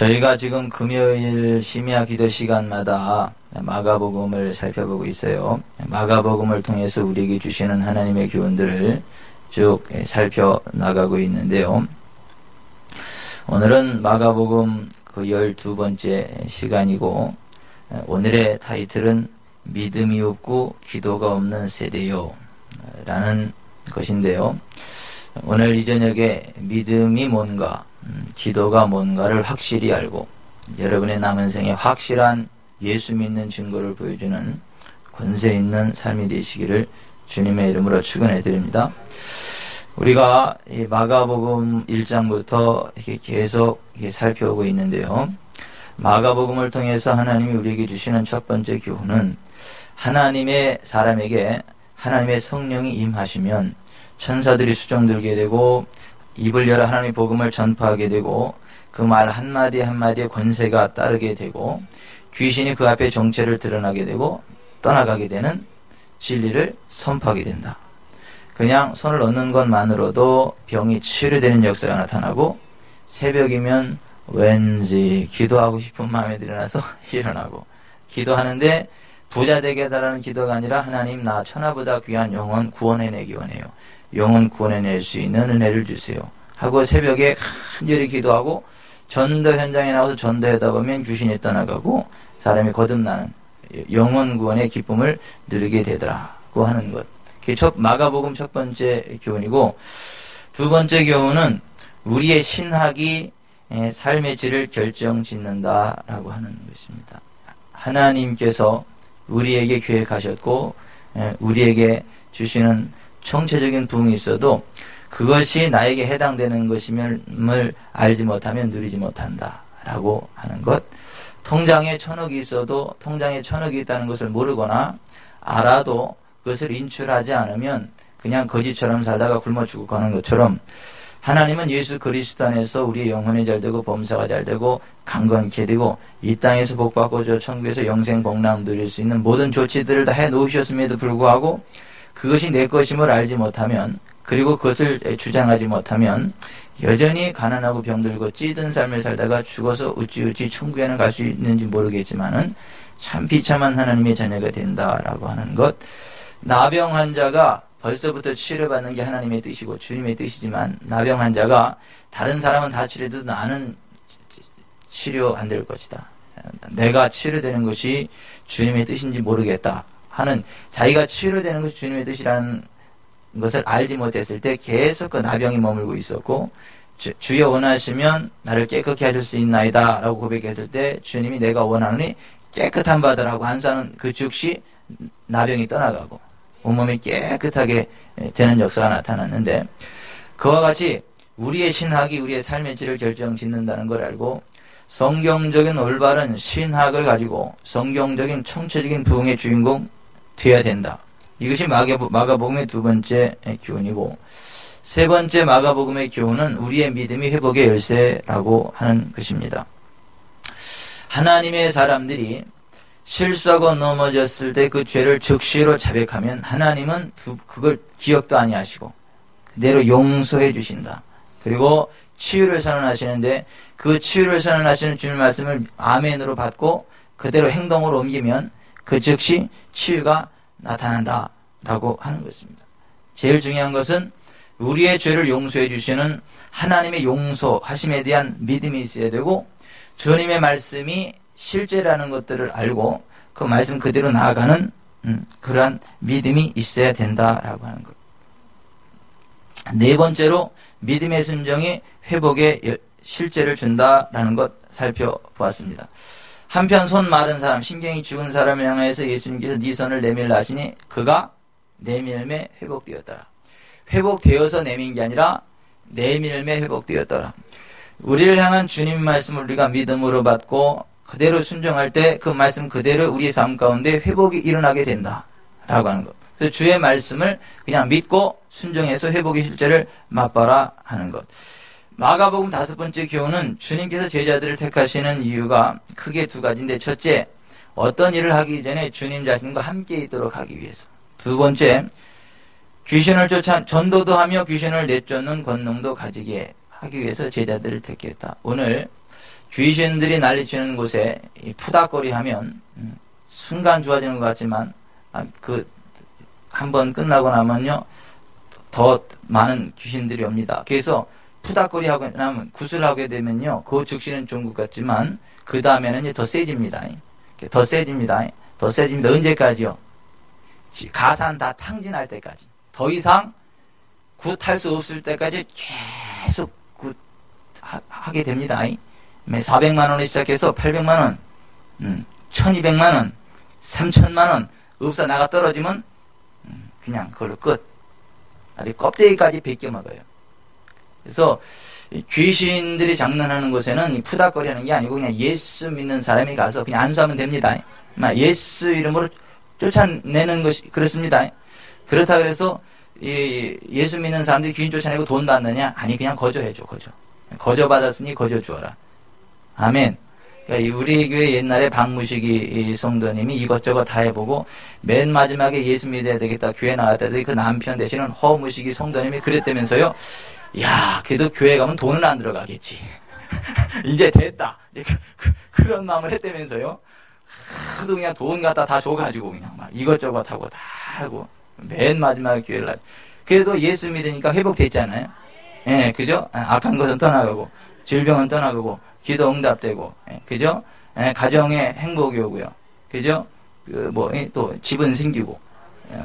저희가 지금 금요일 심야 기도 시간마다 마가복음을 살펴보고 있어요. 마가복음을 통해서 우리에게 주시는 하나님의 교훈들을 쭉 살펴나가고 있는데요. 오늘은 마가복음 그 12번째 시간이고, 오늘의 타이틀은 믿음이 없고 기도가 없는 세대요 라는 것인데요. 오늘 이 저녁에 믿음이 뭔가, 기도가 뭔가를 확실히 알고 여러분의 남은 생에 확실한 예수 믿는 증거를 보여주는 권세 있는 삶이 되시기를 주님의 이름으로 축원해 드립니다. 우리가 이 마가복음 1장부터 이렇게 계속 살펴오고 있는데요. 마가복음을 통해서 하나님이 우리에게 주시는 첫 번째 교훈은, 하나님의 사람에게 하나님의 성령이 임하시면 천사들이 수종들게 되고, 입을 열어 하나님의 복음을 전파하게 되고, 그 말 한마디 한마디에 권세가 따르게 되고, 귀신이 그 앞에 정체를 드러나게 되고 떠나가게 되는 진리를 선포하게 된다. 그냥 손을 얹는 것만으로도 병이 치료되는 역사가 나타나고, 새벽이면 왠지 기도하고 싶은 마음이 일어나서 일어나고, 기도하는데 부자 되게 해달라는 기도가 아니라, 하나님 나 천하보다 귀한 영혼 구원해내기 원해요. 영혼 구원해낼 수 있는 은혜를 주세요 하고 새벽에 간절히 기도하고, 전도 현장에 나와서 전도하다 보면 귀신이 떠나가고 사람이 거듭나는 영혼 구원의 기쁨을 누리게 되더라고 하는 것. 그게 마가복음 첫 번째 교훈이고, 두 번째 교훈은 우리의 신학이 삶의 질을 결정짓는다라고 하는 것입니다. 하나님께서 우리에게 계획하셨고 우리에게 주시는 총체적인 부흥이 있어도 그것이 나에게 해당되는 것임을 알지 못하면 누리지 못한다라고 하는 것. 통장에 1,000억이 있어도 통장에 1,000억이 있다는 것을 모르거나 알아도 그것을 인출하지 않으면 그냥 거지처럼 살다가 굶어 죽고 가는 것처럼, 하나님은 예수 그리스도 안에서 우리의 영혼이 잘되고 범사가 잘되고 강건케 되고 이 땅에서 복받고 저 천국에서 영생 복락 누릴 수 있는 모든 조치들을 다 해놓으셨음에도 불구하고 그것이 내 것임을 알지 못하면, 그리고 그것을 주장하지 못하면 여전히 가난하고 병들고 찌든 삶을 살다가 죽어서 어찌 천국에는 갈 수 있는지 모르겠지만은 참 비참한 하나님의 자녀가 된다라고 하는 것. 나병 환자가 벌써부터 치료받는 게 하나님의 뜻이고 주님의 뜻이지만, 나병 환자가 다른 사람은 다 치료해도 나는 치료 안 될 것이다, 내가 치료되는 것이 주님의 뜻인지 모르겠다 하는, 자기가 치료되는 것이 주님의 뜻이라는 것을 알지 못했을 때 계속 그 나병이 머물고 있었고, 주여 원하시면 나를 깨끗게 하실 수 있나이다 라고 고백했을 때 주님이 내가 원하노니 깨끗한 바다라고 한수하는 그 즉시 나병이 떠나가고 온몸이 깨끗하게 되는 역사가 나타났는데, 그와 같이 우리의 신학이 우리의 삶의 질을 결정짓는다는 걸 알고 성경적인 올바른 신학을 가지고 성경적인 총체적인 부흥의 주인공 되어야 된다. 이것이 마가복음의 두 번째 교훈이고, 세 번째 마가복음의 교훈은 우리의 믿음이 회복의 열쇠라고 하는 것입니다. 하나님의 사람들이 실수하고 넘어졌을 때 그 죄를 즉시로 자백하면 하나님은 그걸 기억도 아니하시고 그대로 용서해 주신다. 그리고 치유를 선언하시는데 그 치유를 선언하시는 주님 말씀을 아멘으로 받고 그대로 행동으로 옮기면 그 즉시 치유가 나타난다라고 하는 것입니다. 제일 중요한 것은 우리의 죄를 용서해 주시는 하나님의 용서하심에 대한 믿음이 있어야 되고, 주님의 말씀이 실제라는 것들을 알고 그 말씀 그대로 나아가는 그러한 믿음이 있어야 된다라고 하는 것. 네 번째로 믿음의 순종이 회복의 실제를 준다라는 것 살펴보았습니다. 한편 손 마른 사람, 신경이 죽은 사람을 향하여서 예수님께서 네 손을 내밀라 하시니 그가 내밀매 회복되었더라. 회복되어서 내민 게 아니라 내밀매 회복되었더라. 우리를 향한 주님 말씀을 우리가 믿음으로 받고 그대로 순종할 때 그 말씀 그대로 우리의 삶 가운데 회복이 일어나게 된다라고 하는 것. 그래서 주의 말씀을 그냥 믿고 순종해서 회복의 실제를 맛봐라 하는 것. 마가복음 5번째 교훈은 주님께서 제자들을 택하시는 이유가 크게 두 가지인데, 첫째, 어떤 일을 하기 전에 주님 자신과 함께 있도록 하기 위해서. 두 번째, 귀신을 쫓아 전도도 하며 귀신을 내쫓는 권능도 가지게 하기 위해서 제자들을 택했다. 오늘 귀신들이 난리치는 곳에 푸닥거리 하면 순간 좋아지는 것 같지만 한 번 끝나고 나면요 더 많은 귀신들이 옵니다. 그래서 푸닥거리 하고 나면 구슬하게 되면요 그 즉시는 좋은 것 같지만 그 다음에는 더 세집니다. 더 세집니다. 더 세집니다. 언제까지요? 가산 다 탕진할 때까지. 더 이상 굿할 수 없을 때까지 계속 하게 됩니다. 400만 원에 시작해서 800만 원, 1200만 원, 3000만 원 없어 나가 떨어지면 그냥 그걸로 끝. 아주 껍데기까지 벗겨 먹어요. 그래서 귀신들이 장난하는 곳에는 푸닥거리 하는 게 아니고 그냥 예수 믿는 사람이 가서 그냥 안수하면 됩니다. 예수 이름으로 쫓아내는 것이 그렇습니다. 그렇다 그래서 예수 믿는 사람들이 귀신 쫓아내고 돈 받느냐? 아니 그냥 거저해줘. 거저 받았으니 거저 주어라. 아멘. 그러니까 우리 교회 옛날에 박무식이 성도님이 이것저것 다 해보고 맨 마지막에 예수 믿어야 되겠다 교회 나왔다더니 그 남편 되시는 허무식이 성도님이 그랬다면서요. 야 그래도 교회 가면 돈은 안 들어가겠지. 이제 됐다. 그런 마음을 했다면서요. 하도 그냥 돈 갖다 다 줘가지고 그냥 막 이것저것 하고 다 하고 맨 마지막에 교회를 하죠. 그래도 예수 믿으니까 회복됐잖아요. 예, 그죠? 악한 것은 떠나가고 질병은 떠나가고 기도 응답되고, 그죠? 가정에 행복이 오고요. 그죠? 또 집은 생기고,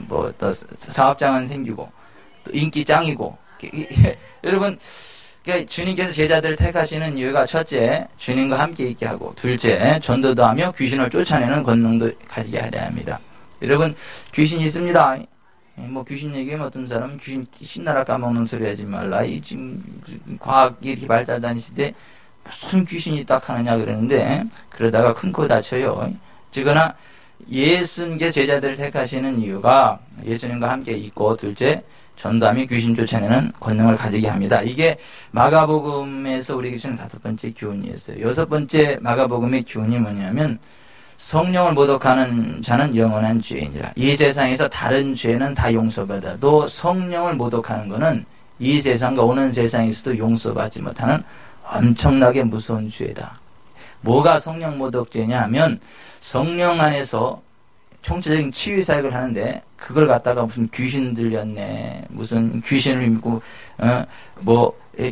또 사업장은 생기고, 또 인기 짱이고. 여러분, 그러니까 주님께서 제자들을 택하시는 이유가 첫째, 주님과 함께 있게 하고, 둘째, 전도도 하며 귀신을 쫓아내는 권능도 가지게 하려 합니다. 여러분, 귀신 있습니다. 귀신 얘기하면 어떤 사람은 귀신 신나라 까먹는 소리 하지 말라. 지금 과학이 이렇게 발달한 시대에 무슨 귀신이 딱 하느냐 그러는데 그러다가 큰 코 다쳐요. 즉거나 예수님께 제자들을 택하시는 이유가 예수님과 함께 있고 둘째 전도하며 귀신 쫓아내는 권능을 가지게 합니다. 이게 마가복음에서 우리에게 주는 5번째 교훈이었어요. 6번째 마가복음의 교훈이 뭐냐면 성령을 모독하는 자는 영원한 죄인이라. 이 세상에서 다른 죄는 다 용서받아도 성령을 모독하는 것은 이 세상과 오는 세상에서도 용서받지 못하는 엄청나게 무서운 죄다. 뭐가 성령 모독죄냐 하면 성령 안에서 총체적인 치유 사역을 하는데 그걸 갖다가 무슨 귀신 들렸네, 무슨 귀신을 믿고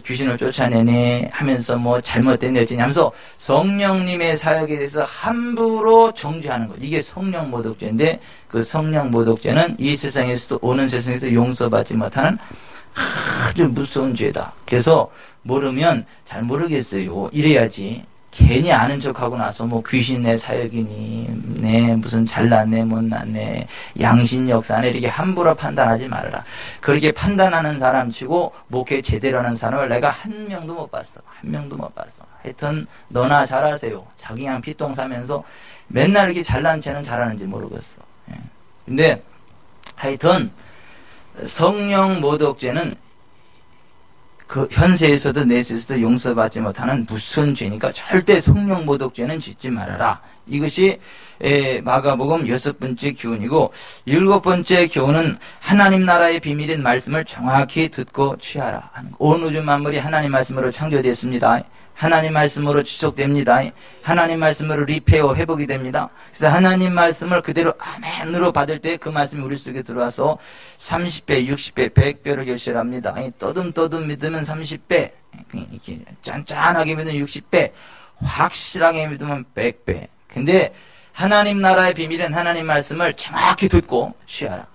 귀신을 쫓아내네 하면서 잘못된 여진이 하면서 성령님의 사역에 대해서 함부로 정죄하는 것. 이게 성령 모독죄인데 그 성령 모독죄는 이 세상에서도 오는 세상에서도 용서받지 못하는 아주 무서운 죄다. 그래서 모르면 잘 모르겠어요. 이래야지. 괜히 아는 척하고 나서 귀신 내 사역이니, 무슨 잘났네, 못났네, 양신 역사네, 이렇게 함부로 판단하지 말아라. 그렇게 판단하는 사람 치고 목회 제대로 하는 사람을 내가 한 명도 못 봤어. 한 명도 못 봤어. 하여튼, 너나 잘하세요. 자기 그냥 피똥 싸면서 맨날 이렇게 잘난 쟤는 잘하는지 모르겠어. 근데, 하여튼, 성령 모독죄는 그 현세에서도 내세에서도 용서받지 못하는 무슨 죄니까 절대 성령 모독죄는 짓지 말아라. 이것이 마가복음 6번째 교훈이고 7번째 교훈은 하나님 나라의 비밀인 말씀을 정확히 듣고 취하라. 온 우주 만물이 하나님 말씀으로 창조됐습니다. 하나님 말씀으로 지속됩니다. 하나님 말씀으로 리페어 회복이 됩니다. 그래서 하나님 말씀을 그대로 아멘으로 받을 때 그 말씀이 우리 속에 들어와서 30배, 60배, 100배를 결실합니다. 떠듬떠듬 믿으면 30배, 이렇게 짠짠하게 믿으면 60배, 확실하게 믿으면 100배. 근데 하나님 나라의 비밀은 하나님 말씀을 정확히 듣고 취하라.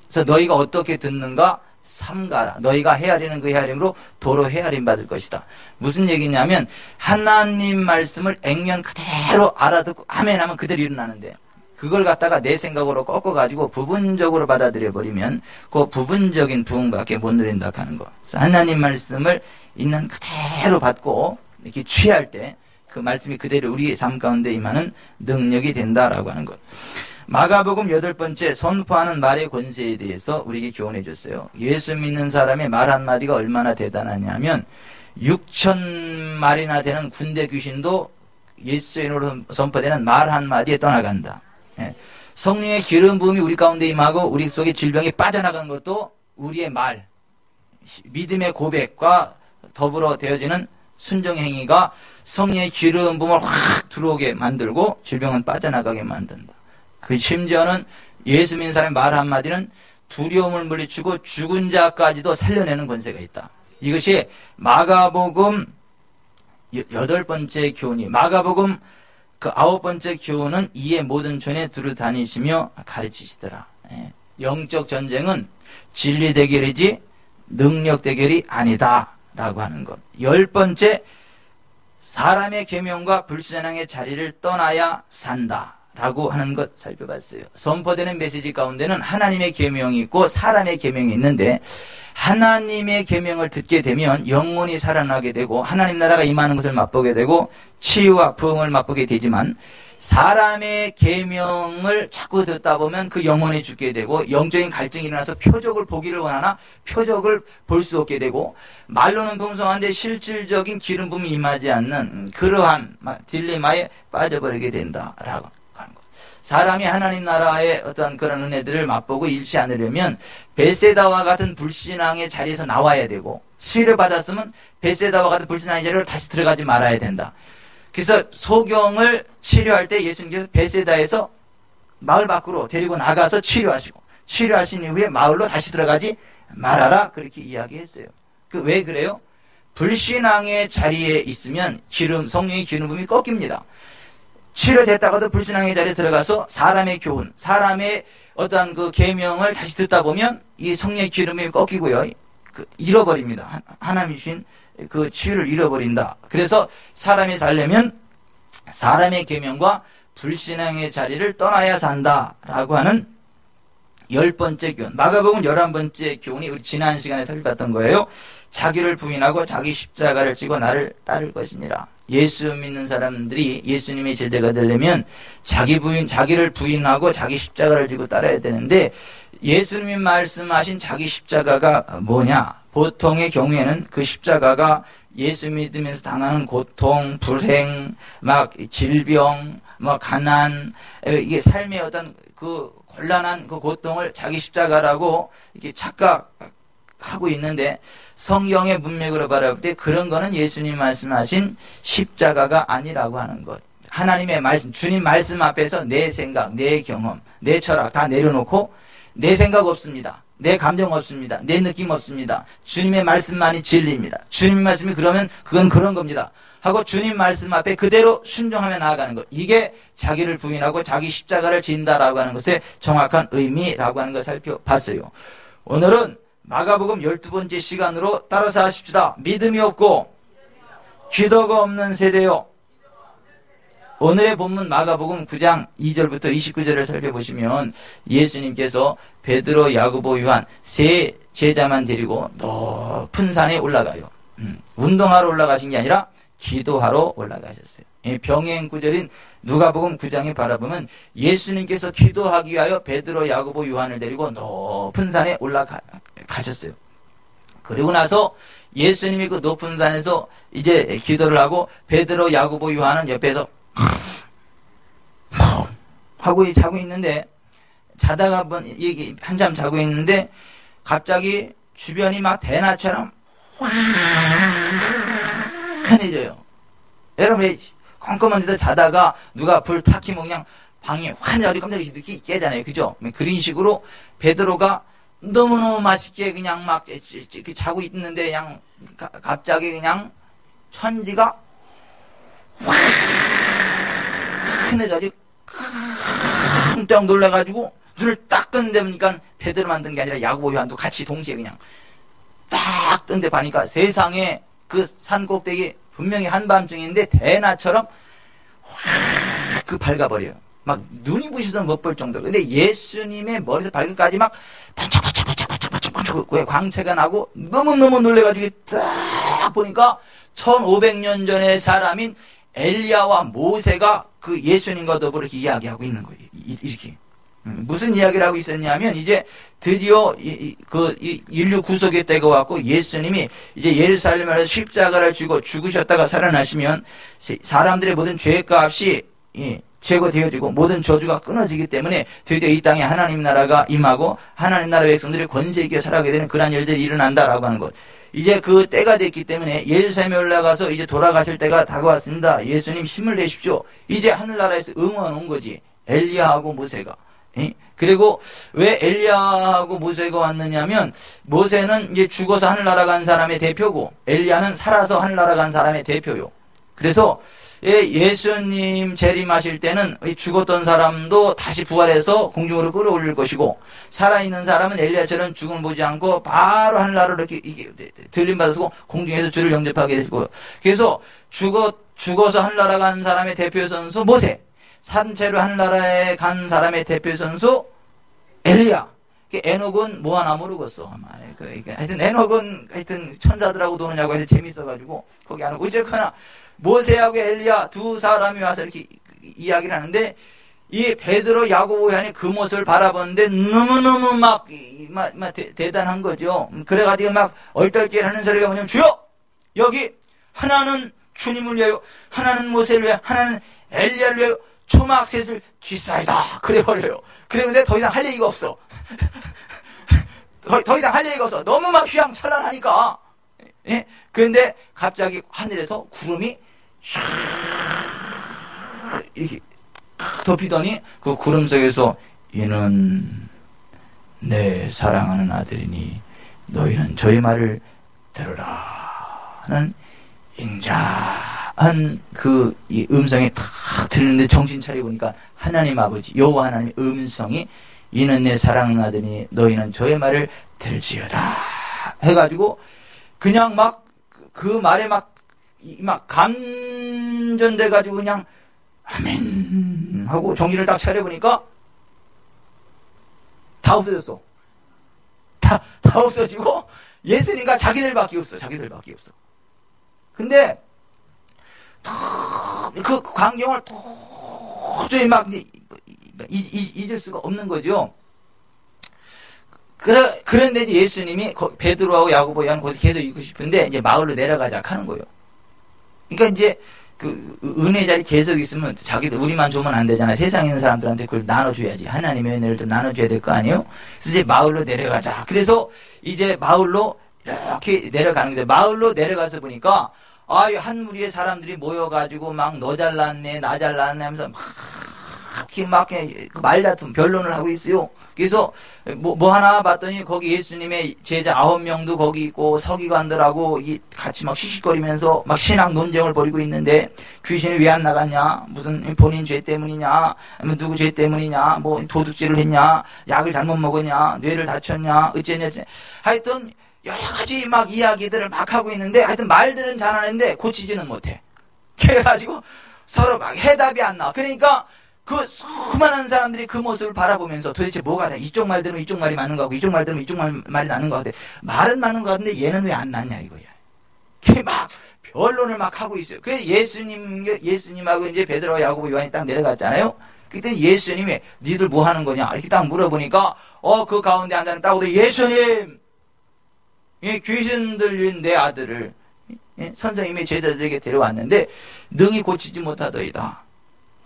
그래서 너희가 어떻게 듣는가? 삼가라. 너희가 헤아리는 그 헤아림으로 도로 헤아림 받을 것이다. 무슨 얘기냐면 하나님 말씀을 액면 그대로 알아듣고 아멘 하면 그대로 일어나는데 그걸 갖다가 내 생각으로 꺾어가지고 부분적으로 받아들여 버리면 그 부분적인 부흥밖에 못 누린다 하는 거. 그래서 하나님 말씀을 있는 그대로 받고 이렇게 취할 때 그 말씀이 그대로 우리의 삶 가운데 임하는 능력이 된다라고 하는 것. 마가복음 8번째 선포하는 말의 권세에 대해서 우리에게 교훈해 줬어요. 예수 믿는 사람의 말 한마디가 얼마나 대단하냐면 6,000마리나 되는 군대 귀신도 예수의 이름으로 선포되는 말 한마디에 떠나간다. 성령의 기름 부음이 우리 가운데 임하고 우리 속에 질병이 빠져나가는 것도 우리의 말, 믿음의 고백과 더불어 되어지는 순종 행위가 성령의 기름 부음을 확 들어오게 만들고 질병은 빠져나가게 만든다. 그 심지어는 예수 믿는 사람의 말 한마디는 두려움을 물리치고 죽은 자까지도 살려내는 권세가 있다. 이것이 마가복음 8번째 교훈이, 마가복음 그 9번째 교훈은 이에 모든 전에 두루 다니시며 가르치시더라. 영적 전쟁은 진리 대결이지 능력 대결이 아니다 라고 하는 것. 10번째, 사람의 계명과 불신앙의 자리를 떠나야 산다 라고 하는 것 살펴봤어요. 선포되는 메시지 가운데는 하나님의 계명이 있고 사람의 계명이 있는데, 하나님의 계명을 듣게 되면 영혼이 살아나게 되고 하나님 나라가 임하는 것을 맛보게 되고 치유와 부흥을 맛보게 되지만, 사람의 계명을 자꾸 듣다 보면 그 영혼이 죽게 되고 영적인 갈증이 일어나서 표적을 보기를 원하나 표적을 볼 수 없게 되고, 말로는 풍성한데 실질적인 기름 부음이 임하지 않는 그러한 딜레마에 빠져버리게 된다라고 하는 것. 사람이 하나님 나라의 어떤 그런 은혜들을 맛보고 잃지 않으려면 베세다와 같은 불신앙의 자리에서 나와야 되고, 수위를 받았으면 베세다와 같은 불신앙의 자리로 다시 들어가지 말아야 된다. 그래서 소경을 치료할 때 예수님께서 베세다에서 마을 밖으로 데리고 나가서 치료하시고, 치료하신 이후에 마을로 다시 들어가지 말아라, 그렇게 이야기했어요. 왜 그래요? 불신앙의 자리에 있으면 성령의 기름 부음이 꺾입니다. 치료됐다가도 불신앙의 자리에 들어가서 사람의 교훈, 사람의 어떤 그 계명을 다시 듣다 보면 이 성령의 기름이 꺾이고요, 잃어버립니다. 하나님이 주신 그 치유를 잃어버린다. 그래서 사람이 살려면 사람의 계명과 불신앙의 자리를 떠나야 산다라고 하는 10번째 교훈. 마가복음 11번째 교훈이 우리 지난 시간에 살펴봤던 거예요. 자기를 부인하고 자기 십자가를 지고 나를 따를 것이니라. 예수 믿는 사람들이 예수님의 제자가 되려면 자기를 부인하고 자기 십자가를 지고 따라야 되는데, 예수님이 말씀하신 자기 십자가가 뭐냐? 보통의 경우에는 그 십자가가 예수 믿으면서 당하는 고통, 불행, 질병, 가난, 이게 삶의 어떤 그 곤란한 그 고통을 자기 십자가라고 이렇게 착각하고 있는데, 성경의 문맥으로 바라볼 때 그런 거는 예수님 말씀하신 십자가가 아니라고 하는 것. 하나님의 말씀, 주님 말씀 앞에서 내 생각, 내 경험, 내 철학 다 내려놓고, 내 생각 없습니다. 내 감정 없습니다. 내 느낌 없습니다. 주님의 말씀만이 진리입니다. 주님 말씀이 그러면 그건 그런 겁니다 하고 주님 말씀 앞에 그대로 순종하며 나아가는 것. 이게 자기를 부인하고 자기 십자가를 진다라고 하는 것의 정확한 의미라고 하는 것을 살펴봤어요. 오늘은 마가복음 12번째 시간으로 따라서 하십시다. 믿음이 없고 기도가 없는 세대요. 오늘의 본문 마가복음 9장 2절부터 29절을 살펴보시면 예수님께서 베드로, 야고보, 요한 세 제자만 데리고 높은 산에 올라가요. 운동하러 올라가신 게 아니라 기도하러 올라가셨어요. 병행 구절인 누가복음 9장에 바라보면 예수님께서 기도하기 위하여 베드로, 야고보, 요한을 데리고 높은 산에 올라가셨어요. 그리고 나서 예수님이 그 높은 산에서 이제 기도를 하고 베드로, 야고보, 요한은 옆에서 하고 자고 있는데, 자다가 한참 자고 있는데 갑자기 주변이 막 대낮처럼 환해져요. 여러분, 컴컴한 데서 자다가 누가 불 탁 켜면 그냥 방이 환해져서 깜짝이 깨잖아요. 그죠? 그런 식으로 베드로가 너무너무 맛있게 그냥 막 자고 있는데 그냥 갑자기 그냥 천지가 환해져서 깜짝 놀라가지고 눈을 딱 뜬데 보니까 베드로만 뜬 게 아니라 야고보, 요한도 같이 동시에 그냥 딱 뜬데 보니까 세상에 그 산 꼭대기 분명히 한밤중인데 대낮처럼 확 밝아버려요. 막 눈이 부셔서 못 볼 정도로. 근데 예수님의 머리에서 발끝까지 막 반짝반짝반짝반짝반짝 광채가 나고 너무너무 놀래가지고 딱 보니까 1500년 전의 사람인 엘리야와 모세가 그 예수님과 더불어 이야기하고 있는 거예요. 이렇게. 무슨 이야기를 하고 있었냐면, 이제 드디어 인류 구속의 때가 왔고 예수님이 이제 예루살렘에서 십자가를 쥐고 죽으셨다가 살아나시면 사람들의 모든 죄값이 제거되어지고 모든 저주가 끊어지기 때문에 드디어 이 땅에 하나님 나라가 임하고 하나님 나라 백성들이 권세 있게 살아가게 되는 그러한 일들이 일어난다라고 하는 것. 이제 그 때가 됐기 때문에 예루살렘에 올라가서 이제 돌아가실 때가 다가왔습니다. 예수님 힘을 내십시오. 이제 하늘나라에서 응원 온 거지. 엘리야하고 모세가. 그리고 왜 엘리야하고 모세가 왔느냐면 모세는 이제 죽어서 하늘나라 간 사람의 대표고 엘리야는 살아서 하늘나라 간 사람의 대표요. 그래서 예수님 재림하실 때는 죽었던 사람도 다시 부활해서 공중으로 끌어올릴 것이고 살아있는 사람은 엘리야처럼 죽음을 보지 않고 바로 하늘나라로 이렇게 들림받아서 공중에서 주를 영접하게 되고 그래서 죽어서 하늘나라 간 사람의 대표 선수 모세 산채로 하늘나라에 간 사람의 대표 선수 엘리야. 에녹은 뭐 하나 모르겠어. 하여튼 에녹은 하여튼 천사들하고 노느냐고 해서 재밌어가지고 거기 안 오고 어쨌거나 모세하고 엘리야 두 사람이 와서 이렇게 이야기를 하는데 이 베드로 야고보 요한이 그 모습을 바라보는데 너무너무 막 대단한 거죠. 그래가지고 막 얼떨결 하는 소리가 뭐냐면 주여 여기 하나는 주님을 위하여 하나는 모세를 위하여 하나는 엘리야를 위하여 초막셋을 기싸이다 그래버려요. 그래 근데 더 이상 할 얘기가 없어. 더 이상 할 얘기가 없어. 너무 막 휘황찬란하니까. 예? 그런데 갑자기 하늘에서 구름이 샥 이렇게 덮이더니 그 구름 속에서 이는 내 사랑하는 아들이니 너희는 저의 말을 들으라 하는 잉자한 그 이 음성이 탁 들리는데 정신 차려보니까 하나님 아버지 여호와 하나님의 음성이 이는 내 사랑하는 아들이니 너희는 저의 말을 들지어다 해가지고 그냥 막 그 말에 막 감전돼가지고 그냥 아멘 하고 정신을 딱 차려보니까 다 없어졌어. 다 없어지고 예수님과 자기들밖에 없어. 근데 그 광경을 도저히 막 잊을 수가 없는 거죠. 그런데 이제 예수님이 베드로하고 야고보 요한 거기서 계속 있고 싶은데 이제 마을로 내려가자 하는 거예요. 그러니까 이제 그 은혜 자리 계속 있으면 자기들 우리만 주면 안 되잖아. 세상에 있는 사람들한테 그걸 나눠줘야지. 하나님의 은혜를 좀 나눠줘야 될 거 아니에요? 그래서 이제 마을로 내려가자. 그래서 이제 마을로 이렇게 내려가는 거죠. 마을로 내려가서 보니까 한 무리의 사람들이 모여가지고 막 너 잘났네 나 잘났네 하면서 막 말다툼 변론을 하고 있어요. 그래서 뭐 하나 봤더니 거기 예수님의 제자 9명도 거기 있고 서기관들하고 같이 막 씩씩거리면서 막 신앙 논쟁을 벌이고 있는데 귀신이 왜 안 나갔냐 무슨 본인 죄 때문이냐 아니면 누구 죄 때문이냐 뭐 도둑질을 했냐 약을 잘못 먹었냐 뇌를 다쳤냐 어쩌냐 하여튼 여러 가지 막 이야기들을 막 하고 있는데 하여튼 말들은 잘하는데 고치지는 못해. 그래가지고 서로 막 해답이 안 나와. 그러니까 그 수많은 사람들이 그 모습을 바라보면서 도대체 뭐가 돼? 이쪽 말 들으면 이쪽 말이 맞는 거 같고 이쪽 말 들으면 이쪽 말이 맞는 거 같아. 말은 맞는 거 같은데 얘는 왜 안 낫냐 이거야. 그게 막 변론을 막 하고 있어요. 그래서 예수님하고 이제 베드로 야고보 요한이 딱 내려갔잖아요. 그때 예수님이 니들 뭐 하는 거냐 이렇게 딱 물어보니까 그 가운데 한 사람 딱 오더 예수님 귀신 들린 내 아들을 선생님의 제자들에게 데려왔는데 능히 고치지 못하더이다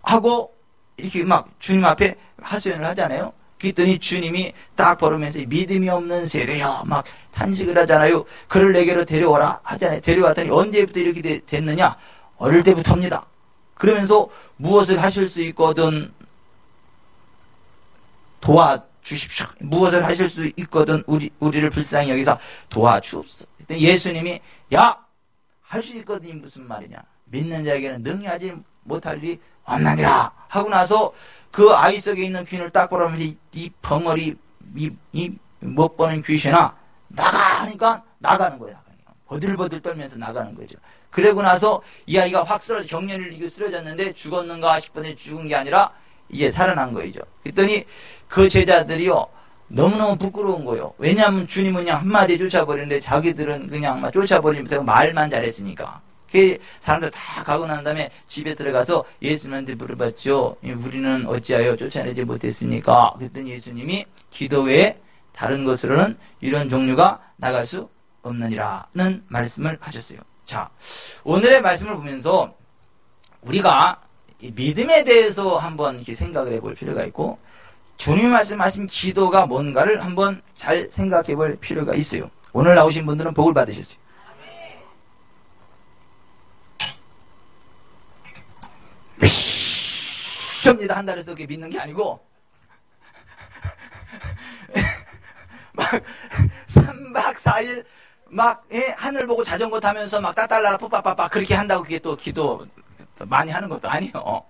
하고 이렇게 막 주님 앞에 하소연을 하잖아요. 그랬더니 주님이 딱 걸으면서 믿음이 없는 세대여 막 탄식을 하잖아요. 그를 내게로 데려오라 하잖아요. 데려왔더니 언제부터 이렇게 됐느냐 어릴 때부터입니다. 그러면서 무엇을 하실 수 있거든 도와주십시오. 무엇을 하실 수 있거든 우리를 불쌍히 여기서 도와주옵소서. 예수님이 할 수 있거든이 무슨 말이냐 믿는 자에게는 능히 하지 못할 일이 없나니라 하고 나서 그 아이 속에 있는 귀신을 딱 보라면서 이 벙어리 못 보는 귀신아 나가 하니까 나가는 거야. 버들버들 떨면서 나가는 거죠. 그러고 나서 이 아이가 확 경련을 이기고 쓰러졌는데 죽었는가 싶었는데 죽은 게 아니라 이제 살아난 거죠. 그랬더니 그 제자들이요 너무너무 부끄러운 거예요. 왜냐하면 주님은 그냥 한마디에 쫓아버리는데 자기들은 그냥 막 쫓아버리면서 말만 잘했으니까. 그 사람들 다 가고 난 다음에 집에 들어가서 예수님한테 물어봤죠. 우리는 어찌하여 쫓아내지 못했습니까? 그랬더니 예수님이 기도 외에 다른 것으로는 이런 종류가 나갈 수 없느니라는 말씀을 하셨어요. 자, 오늘의 말씀을 보면서 우리가 이 믿음에 대해서 한번 이렇게 생각을 해볼 필요가 있고, 주님이 말씀하신 기도가 뭔가를 한번 잘 생각해 볼 필요가 있어요. 오늘 나오신 분들은 복을 받으셨어요. 미션입니다 한다고 해서 그게 믿는 게 아니고, 막 3박 4일 막 하늘 보고 자전거 타면서 막 따딸라라 뽀빠빠빠 그렇게 한다고 그게 또 기도 많이 하는 것도 아니에요.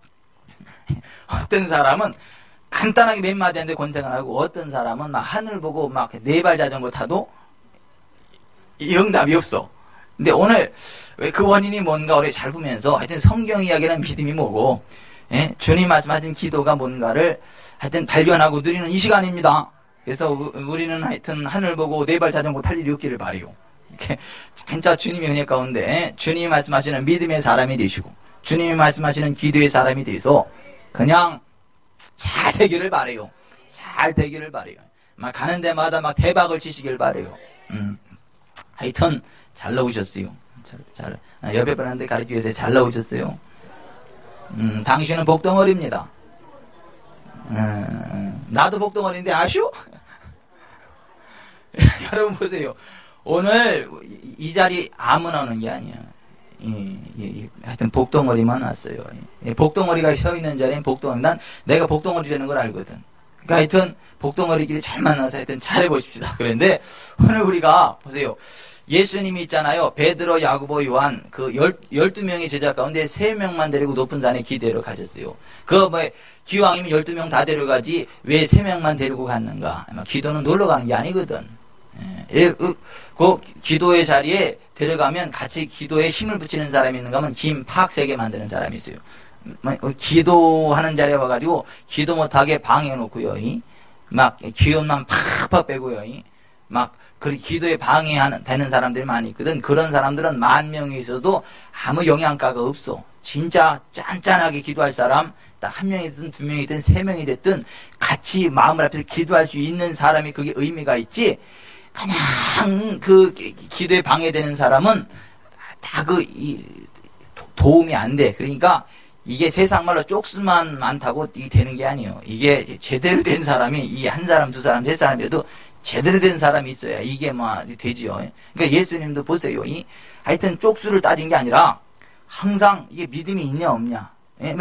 어떤 사람은 간단하게 몇 마디 하는데 권생을 하고, 어떤 사람은 막 하늘 보고 막 4발 자전거 타도 응답이 없어. 근데 오늘 왜 그 원인이 뭔가 우리 잘 보면서 하여튼 성경 이야기는 믿음이 뭐고, 주님 말씀하신 기도가 뭔가를 하여튼 발견하고 누리는 이 시간입니다. 그래서 우리는 하여튼 하늘 보고 4발 자전거 탈 일이 없기를 바라요. 이렇게 진짜 주님의 은혜 가운데 주님이 말씀하시는 믿음의 사람이 되시고, 주님이 말씀하시는 기도의 사람이 돼서 그냥 잘 되기를 바라요. 잘 되기를 바라요. 막 가는 데마다 막 대박을 치시길 바라요. 하여튼 잘 나오셨어요. 옆에 분한테 가르치기 잘 나오셨어요. 당신은 복덩어리입니다. 나도 복덩어리인데 아시오? 여러분 보세요. 오늘 이 자리 아무나 오는 게 아니야. 하여튼 복덩어리만 왔어요. 복덩어리가 서 있는 자리엔 복덩어리. 난 내가 복덩어리라는 걸 알거든. 그러니까 하여튼 복덩어리끼리 잘 만나서 하여튼 잘해보십시다. 그런데 오늘 우리가 보세요. 예수님이 있잖아요. 베드로, 야고보, 요한 그 12명의 제자 가운데 3명만 데리고 높은 산에 기도하러 가셨어요. 기왕이면 12명 다 데려가지 왜 3명만 데리고 갔는가? 기도는 놀러 가는 게 아니거든. 그 기도의 자리에 들어가면 같이 기도에 힘을 붙이는 사람이 있는가 하면 김팍 세게 만드는 사람이 있어요. 기도하는 자리에 와가지고 기도 못하게 방해해놓고요. 막 기운만 팍팍 빼고요. 막 그 기도에 방해되는 사람들이 많이 있거든. 그런 사람들은 10,000명이 있어도 아무 영향가가 없어. 진짜 짠짠하게 기도할 사람 딱 1명이든 2명이든 3명이 됐든 같이 마음을 앞에서 기도할 수 있는 사람이 그게 의미가 있지. 그냥 그 기도에 방해되는 사람은 다 도움이 안 돼. 그러니까 이게 세상 말로 쪽수만 많다고 이게 되는 게 아니에요. 이게 제대로 된 사람이 이 한 사람, 2사람, 3사람이라도 제대로 된 사람이 있어야 이게 되지요. 그러니까 예수님도 보세요. 하여튼 쪽수를 따진 게 아니라 항상 이게 믿음이 있냐 없냐,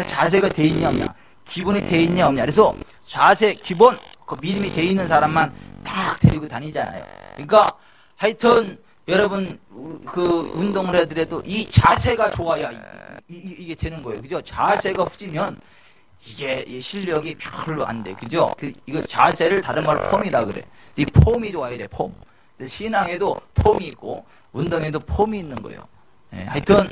자세가 돼 있냐 없냐, 기본이 돼 있냐 없냐. 그래서 자세, 기본, 그 믿음이 돼 있는 사람만 딱 데리고 다니잖아요. 그러니까 하여튼 여러분 그 운동을 해더라도 이 자세가 좋아야 이게 되는 거예요. 그죠? 자세가 후지면 이게 실력이 별로 안 돼. 그죠? 이거 자세를 다른 말로 폼이라 그래. 이 폼이 좋아야 돼. 폼. 신앙에도 폼이 있고 운동에도 폼이 있는 거예요. 하여튼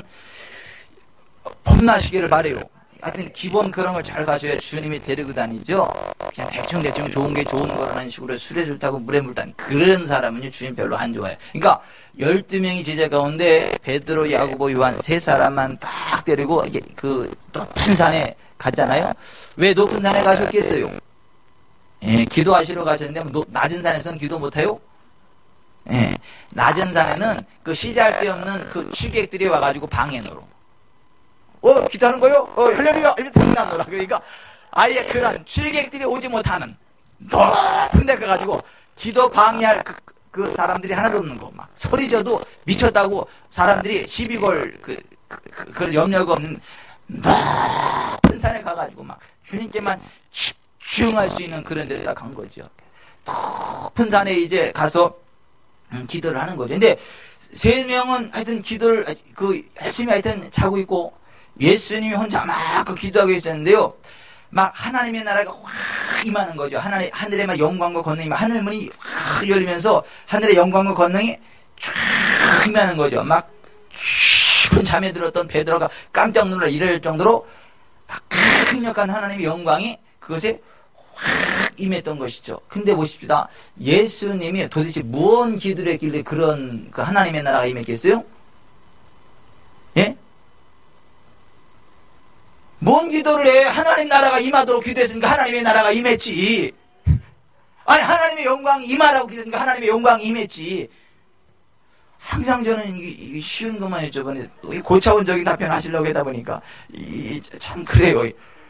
폼나시기를 바래요. 하여튼 기본 그런 걸 잘 가져야 주님이 데리고 다니죠. 그냥 대충 좋은 게 좋은 거라는 식으로 술에 술 타고 물에 물 타는 그런 사람은요 주님 별로 안 좋아해요. 그러니까 12명의 제자 가운데 베드로, 야고보, 요한 3사람만 딱 데리고 그 높은 산에 갔잖아요. 왜 높은 산에 가셨겠어요? 기도하시러 가셨는데 낮은 산에서는 기도 못해요? 낮은 산에는 그 시잘데없는 그 취객들이 와가지고 방해노로 기도하는 거요? 할렐루야! 이렇게 생각하노라. 그러니까 아예 그런 취객들이 오지 못하는 높은 데 가가지고 기도 방해할 그 사람들이 하나도 없는 거. 막 소리져도 미쳤다고 사람들이 시비 걸 그런 염려가 없는 높은 산에 가가지고 막 주님께만 집중할 수 있는 그런 데다 간 거죠. 높은 산에 이제 가서 기도를 하는 거죠. 근데 3명은 하여튼 기도를 열심히 하여튼 자고 있고 예수님이 혼자 막 기도하고 있었는데요. 막 하나님의 나라가 확 임하는 거죠. 하늘의 막 영광과 권능이 하늘문이 확 열리면서 하늘의 영광과 권능이 쫙 임하는 거죠. 막 깊은 잠에 들었던 베드로가 깜짝 놀라 이럴 정도로 막 강력한 하나님의 영광이 그것에 확 임했던 것이죠. 근데 보십시다. 예수님이 도대체 무언 기도를 했길래 그런 그 하나님의 나라가 임했겠어요? 예? 뭔 기도를 해? 하나님 나라가 임하도록 기도했으니까 하나님의 나라가 임했지. 아니 하나님의 영광이 임하라고 기도했으니까 하나님의 영광이 임했지. 항상 저는 이게 쉬운 것만 여쭤보니 또 고차원적인 답변 하시려고 하다 보니까 참 그래요.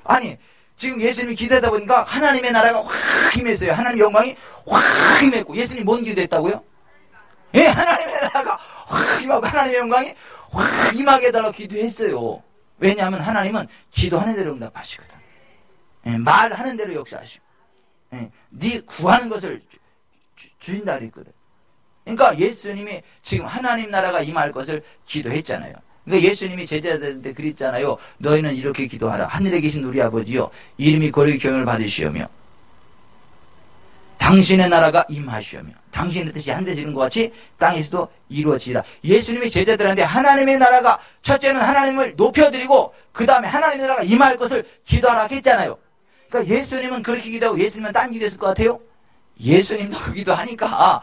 아니 지금 예수님이 기도하다 보니까 하나님의 나라가 확 임했어요. 하나님의 영광이 확 임했고 예수님이 뭔 기도했다고요? 예, 하나님의 나라가 확 임하고 하나님의 영광이 확 임하게 해달라고 기도했어요. 왜냐하면 하나님은 기도하는 대로 응답하시거든. 예, 말하는 대로 역사하시고 네 구하는 것을 주신다 그랬거든. 그러니까 예수님이 지금 하나님 나라가 임할 것을 기도했잖아요. 그러니까 예수님이 제자들한테 그랬잖아요. 너희는 이렇게 기도하라. 하늘에 계신 우리 아버지요, 이름이 거룩히 경영을 받으시오며 당신의 나라가 임하시오며 당신의 뜻이 하늘에서 이룬 것 같이 땅에서도 이루어지리라. 예수님이 제자들한테 하나님의 나라가, 첫째는 하나님을 높여드리고 그 다음에 하나님의 나라가 임할 것을 기도하라 했잖아요. 그러니까 예수님은 그렇게 기도하고 예수님은 딴 기도했을 것 같아요? 예수님도 그 기도하니까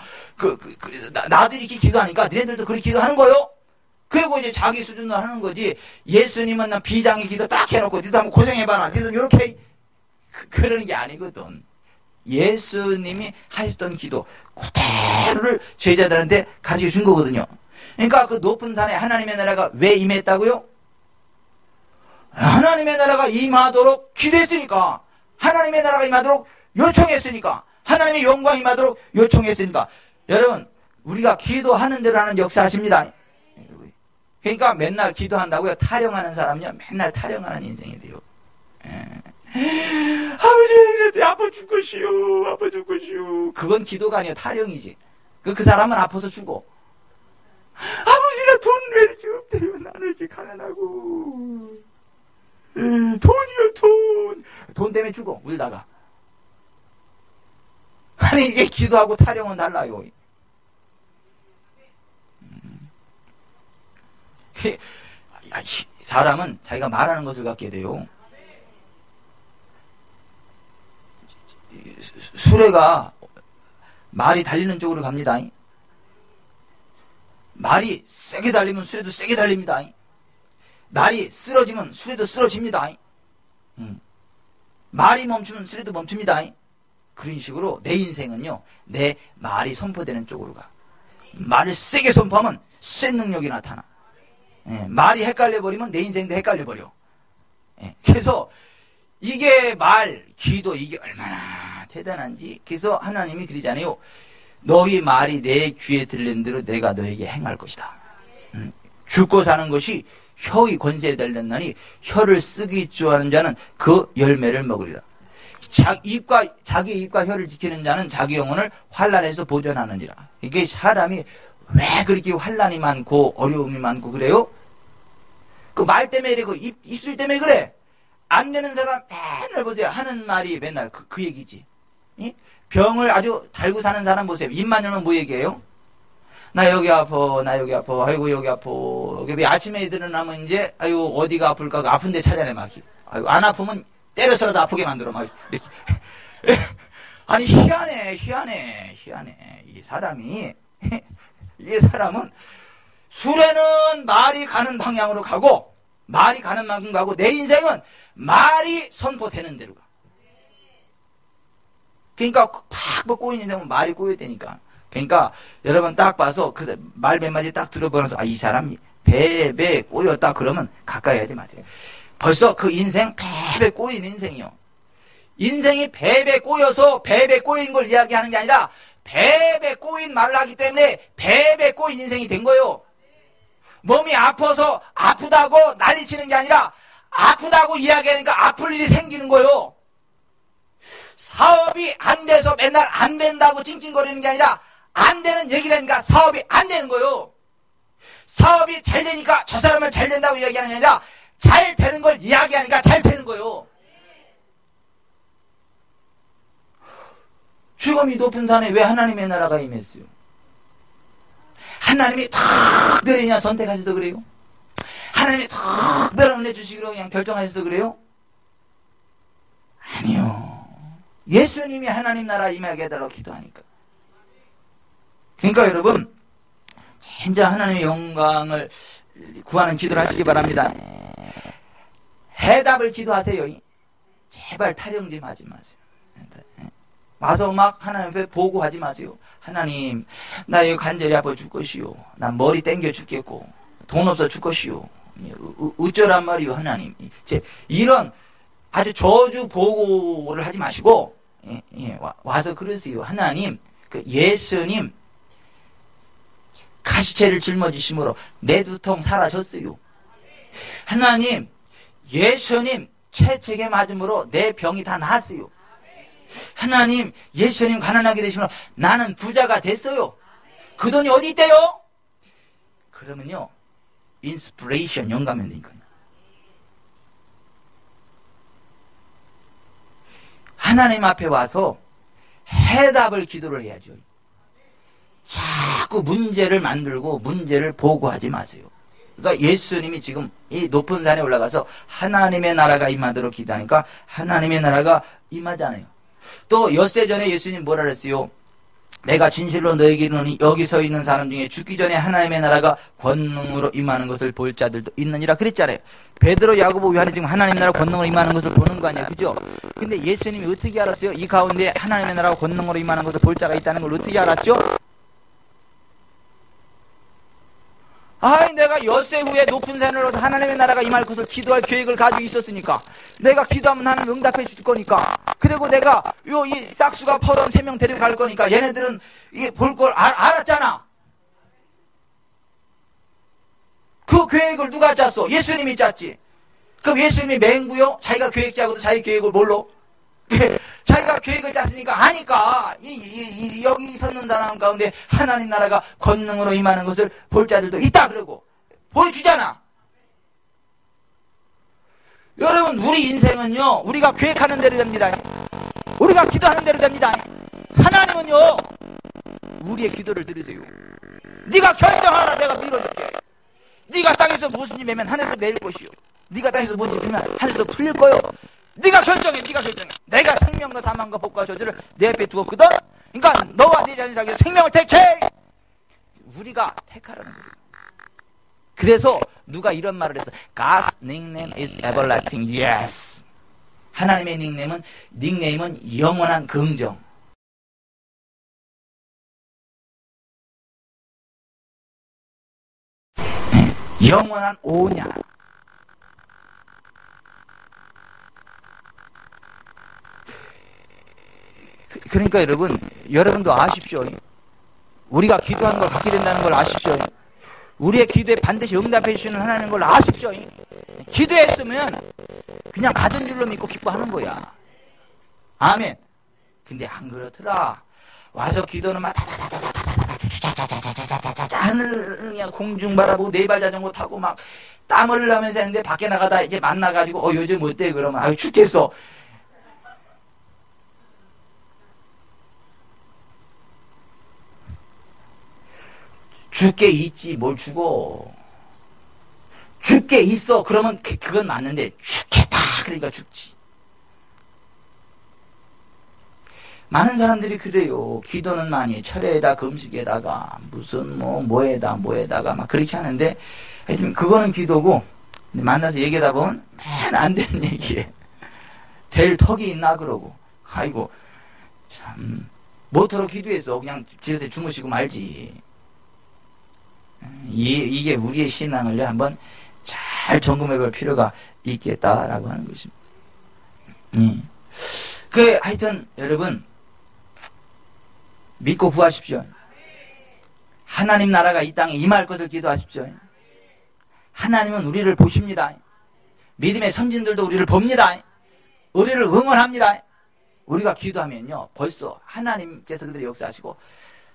나도 이렇게 기도하니까 너네들도 그렇게 기도하는 거요? 그리고 이제 자기 수준으로 하는 거지. 예수님은 나 비장의 기도 딱 해놓고 니도 한번 고생해봐라, 니도 이렇게 그러는 게 아니거든. 예수님이 하셨던 기도 그대로를 제자들한테 가르쳐 준 거거든요. 그러니까 그 높은 산에 하나님의 나라가 왜 임했다고요? 하나님의 나라가 임하도록 기도했으니까, 하나님의 나라가 임하도록 요청했으니까, 하나님의 영광이 임하도록 요청했으니까. 여러분, 우리가 기도하는 대로 하는 역사하십니다. 그러니까 맨날 기도한다고요. 타령하는 사람은요, 맨날 타령하는 인생이 돼요. 아버지, 이래도 아파 죽겠시오, 아파 죽겠시오. 그건 기도가 아니에요. 타령이지. 그 사람은 아파서 죽어. 아버지, 나 돈 왜 이렇게 없대요? 나는 이렇게 가난하고. 돈이요, 돈. 돈 때문에 죽어, 울다가. 아니, 이게 기도하고 타령은 달라요. 사람은 자기가 말하는 것을 갖게 돼요. 수레가 말이 달리는 쪽으로 갑니다. 말이 세게 달리면 수레도 세게 달립니다. 말이 쓰러지면 수레도 쓰러집니다. 말이 멈추면 수레도 멈춥니다. 그런 식으로 내 인생은요, 내 말이 선포되는 쪽으로 가. 말을 세게 선포하면 센 능력이 나타나. 말이 헷갈려버리면 내 인생도 헷갈려버려. 그래서 이게 말, 기도, 이게 얼마나 대단한지. 그래서 하나님이 그러잖아요. 너희 말이 내 귀에 들리는 대로 내가 너에게 행할 것이다. 죽고 사는 것이 혀의 권세에 달렸나니 혀를 쓰기 좋아하는 자는 그 열매를 먹으리라. 자기 입과 혀를 지키는 자는 자기 영혼을 환난에서 보존하느니라. 이게 사람이 왜 그렇게 환난이 많고 어려움이 많고 그래요? 그 말 때문에 그래, 그 입술 때문에 그래. 안 되는 사람 맨날 보세요. 하는 말이 맨날 그 얘기지. 병을 아주 달고 사는 사람 보세요. 입만 열면 뭐 얘기해요? 나 여기 아파, 나 여기 아파, 아이고 여기 아파. 아침에 일어나면 이제 아유 어디가 아플까? 아픈데 찾아내 막. 아유 안 아프면 때려서라도 아프게 만들어 막. 이렇게. 아니 희한해. 이 사람은 수레는 말이 가는 방향으로 가고 말이 가는 만큼 가고 내 인생은 말이 선포되는 대로 가. 그러니까 팍 꼬인 인생은 말이 꼬여야 되니까. 그러니까 여러분 딱 봐서 그 말 몇 마디 딱 들어보면서 이 사람 배에 꼬였다 그러면 가까이 하지 마세요. 벌써 그 인생 배에 꼬인 인생이요. 인생이 배에 꼬여서 배에 꼬인 걸 이야기하는 게 아니라 배에 꼬인 말을 하기 때문에 배에 꼬인 인생이 된 거예요. 몸이 아파서 아프다고 난리치는 게 아니라 아프다고 이야기하니까 아플 일이 생기는 거예요. 사업이 안 돼서 맨날 안 된다고 찡찡거리는 게 아니라 안 되는 얘기를 하니까 사업이 안 되는 거예요. 사업이 잘 되니까 저 사람은 잘 된다고 이야기하는 게 아니라 잘 되는 걸 이야기하니까 잘 되는 거예요. 주검이 높은 산에 왜 하나님의 나라가 임했어요? 하나님이 특별히 그냥 선택하셔서 그래요? 하나님이 특별한 은혜 주시기로 그냥 결정하셔서 그래요? 아니요. 예수님이 하나님 나라 임하게 해달라고 기도하니까. 그러니까 여러분 진짜 하나님의 영광을 구하는 기도를 하시기 바랍니다. 해답을 기도하세요. 제발 타령 좀 하지 마세요. 와서 막 하나님 앞에 보고하지 마세요. 하나님, 나 이거 간절히 아파 죽겠시오. 난 머리 땡겨 죽겠고, 돈 없어 죽겠시오. 어쩌란 말이오, 하나님. 이런 아주 저주 보고를 하지 마시고, 와서 그러세요. 하나님, 예수님, 가시체를 짊어지심으로 내 두통 사라졌어요. 하나님, 예수님, 채찍에 맞음으로 내 병이 다 나았어요. 하나님, 예수님 가난하게 되시면 나는 부자가 됐어요. 그 돈이 어디 있대요? 그러면요, 인스피레이션, 영감이 되니까요. 하나님 앞에 와서 해답을 기도를 해야죠. 자꾸 문제를 만들고 문제를 보고하지 마세요. 그러니까 예수님이 지금 이 높은 산에 올라가서 하나님의 나라가 임하도록 기도하니까 하나님의 나라가 임하잖아요. 또 엿새 전에 예수님 뭐라 그랬어요? 내가 진실로 너에게 이르노니 여기 서 있는 사람 중에 죽기 전에 하나님의 나라가 권능으로 임하는 것을 볼 자들도 있느니라 그랬잖아요. 베드로, 야고보, 요한이 지금 하나님의 나라 권능으로 임하는 것을 보는 거 아니에요, 그죠? 근데 예수님이 어떻게 알았어요? 이 가운데 하나님의 나라가 권능으로 임하는 것을 볼 자가 있다는 걸 어떻게 알았죠? 내가 엿새 후에 높은 산을 올라서 하나님의 나라가 임할 것을 기도할 계획을 가지고 있었으니까, 내가 기도하면 하나님 응답해 줄 거니까, 그리고 내가 이 싹수가 퍼던 3명 데리고 갈 거니까 얘네들은 이게 볼 걸 알았잖아. 그 계획을 누가 짰어? 예수님이 짰지. 그럼 예수님이 맹구요? 자기가 계획 짜고도 자기 계획을 뭘로? 자기가 계획을 짰으니까 하니까 여기 섰는 사람 가운데 하나님 나라가 권능으로 임하는 것을 볼 자들도 있다 그러고 보여주잖아. 여러분, 우리 인생은요, 우리가 계획하는 대로 됩니다. 우리가 기도하는 대로 됩니다. 하나님은요, 우리의 기도를 들으세요. 네가 결정하라, 내가 밀어줄게. 네가 땅에서 무슨 일 매면 하늘에서 내릴 것이요, 네가 땅에서 무슨 일 매면 하늘에서 풀릴 거요. 네가 결정해, 네가 결정해. 내가 생명과 사망과 복과 저주를 내 앞에 두었거든. 그러니까 너와 네 자신 살기 생명을 택해. 우리가 택하라는 거예요. 그래서 누가 이런 말을 했어. God's nickname is everlasting. Yes. 하나님의 닉네임은 영원한 긍정. 영원한 오냐. 그러니까 여러분도 아십시오. 우리가 기도한 걸 갖게 된다는 걸 아십시오. 우리의 기도에 반드시 응답해 주시는 하나님인 걸 아십시오. 기도했으면 그냥 받은 줄로 믿고 기뻐하는 거야. 아멘. 근데 안 그렇더라. 와서 기도는 막 하늘 그냥 공중 바라보고 네발 자전거 타고 막 땀 흘리면서 했는데 밖에 나가다 이제 만나가지고 요즘 어때 그러면 아유 죽겠어. 죽게 있지 뭘 죽어. 죽게 있어. 그러면 그건 맞는데 죽겠다 그러니까 죽지. 많은 사람들이 그래요. 기도는 많이 철회에다 금식에다가 무슨 뭐에다가 막 그렇게 하는데 하여튼 그거는 기도고 만나서 얘기하다 보면 맨 안 되는 얘기에 될 턱이 있나 그러고 아이고 참 뭐더러 기도해서 그냥 집에서 주무시고 말지. 이게 우리의 신앙을 한번 잘 점검해 볼 필요가 있겠다라고 하는 것입니다. 하여튼 여러분 믿고 구하십시오. 하나님 나라가 이 땅에 임할 것을 기도하십시오. 하나님은 우리를 보십니다. 믿음의 선진들도 우리를 봅니다. 우리를 응원합니다. 우리가 기도하면요 벌써 하나님께서 그들의 역사하시고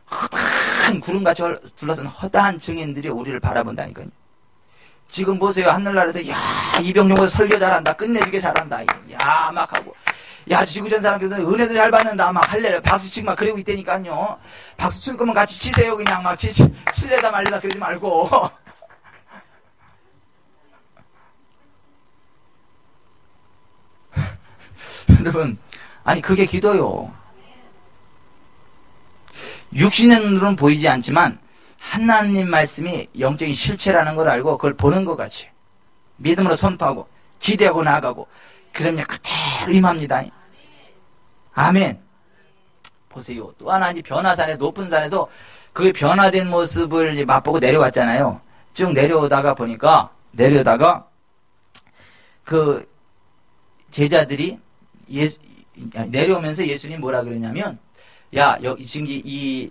허다한 구름같이 둘러싼 허다한 증인들이 우리를 바라본다니까요. 지금 보세요. 하늘나라에서 야 이병용보다 설교 잘한다. 끝내주게 잘한다. 야 막 하고 야 지구전 사람들은 은혜도 잘 받는다. 막 할래요. 박수 치고 막 그러고 있다니까요. 박수 칠 거면 같이 치세요. 그냥 막 칠래다 말래다 그러지 말고. 여러분 아니 그게 기도요. 육신의 눈으로는 보이지 않지만 하나님 말씀이 영적인 실체라는 걸 알고 그걸 보는 것 같이 믿음으로 선포하고 기대하고 나아가고 그러면 그대로 임합니다. 아멘. 보세요. 또 하나 이제 변화산에 높은 산에서 그 변화된 모습을 이제 맛보고 내려왔잖아요. 쭉 내려오다가 보니까 그 제자들이 내려오면서 예수님 뭐라 그러냐면 야, 지금 이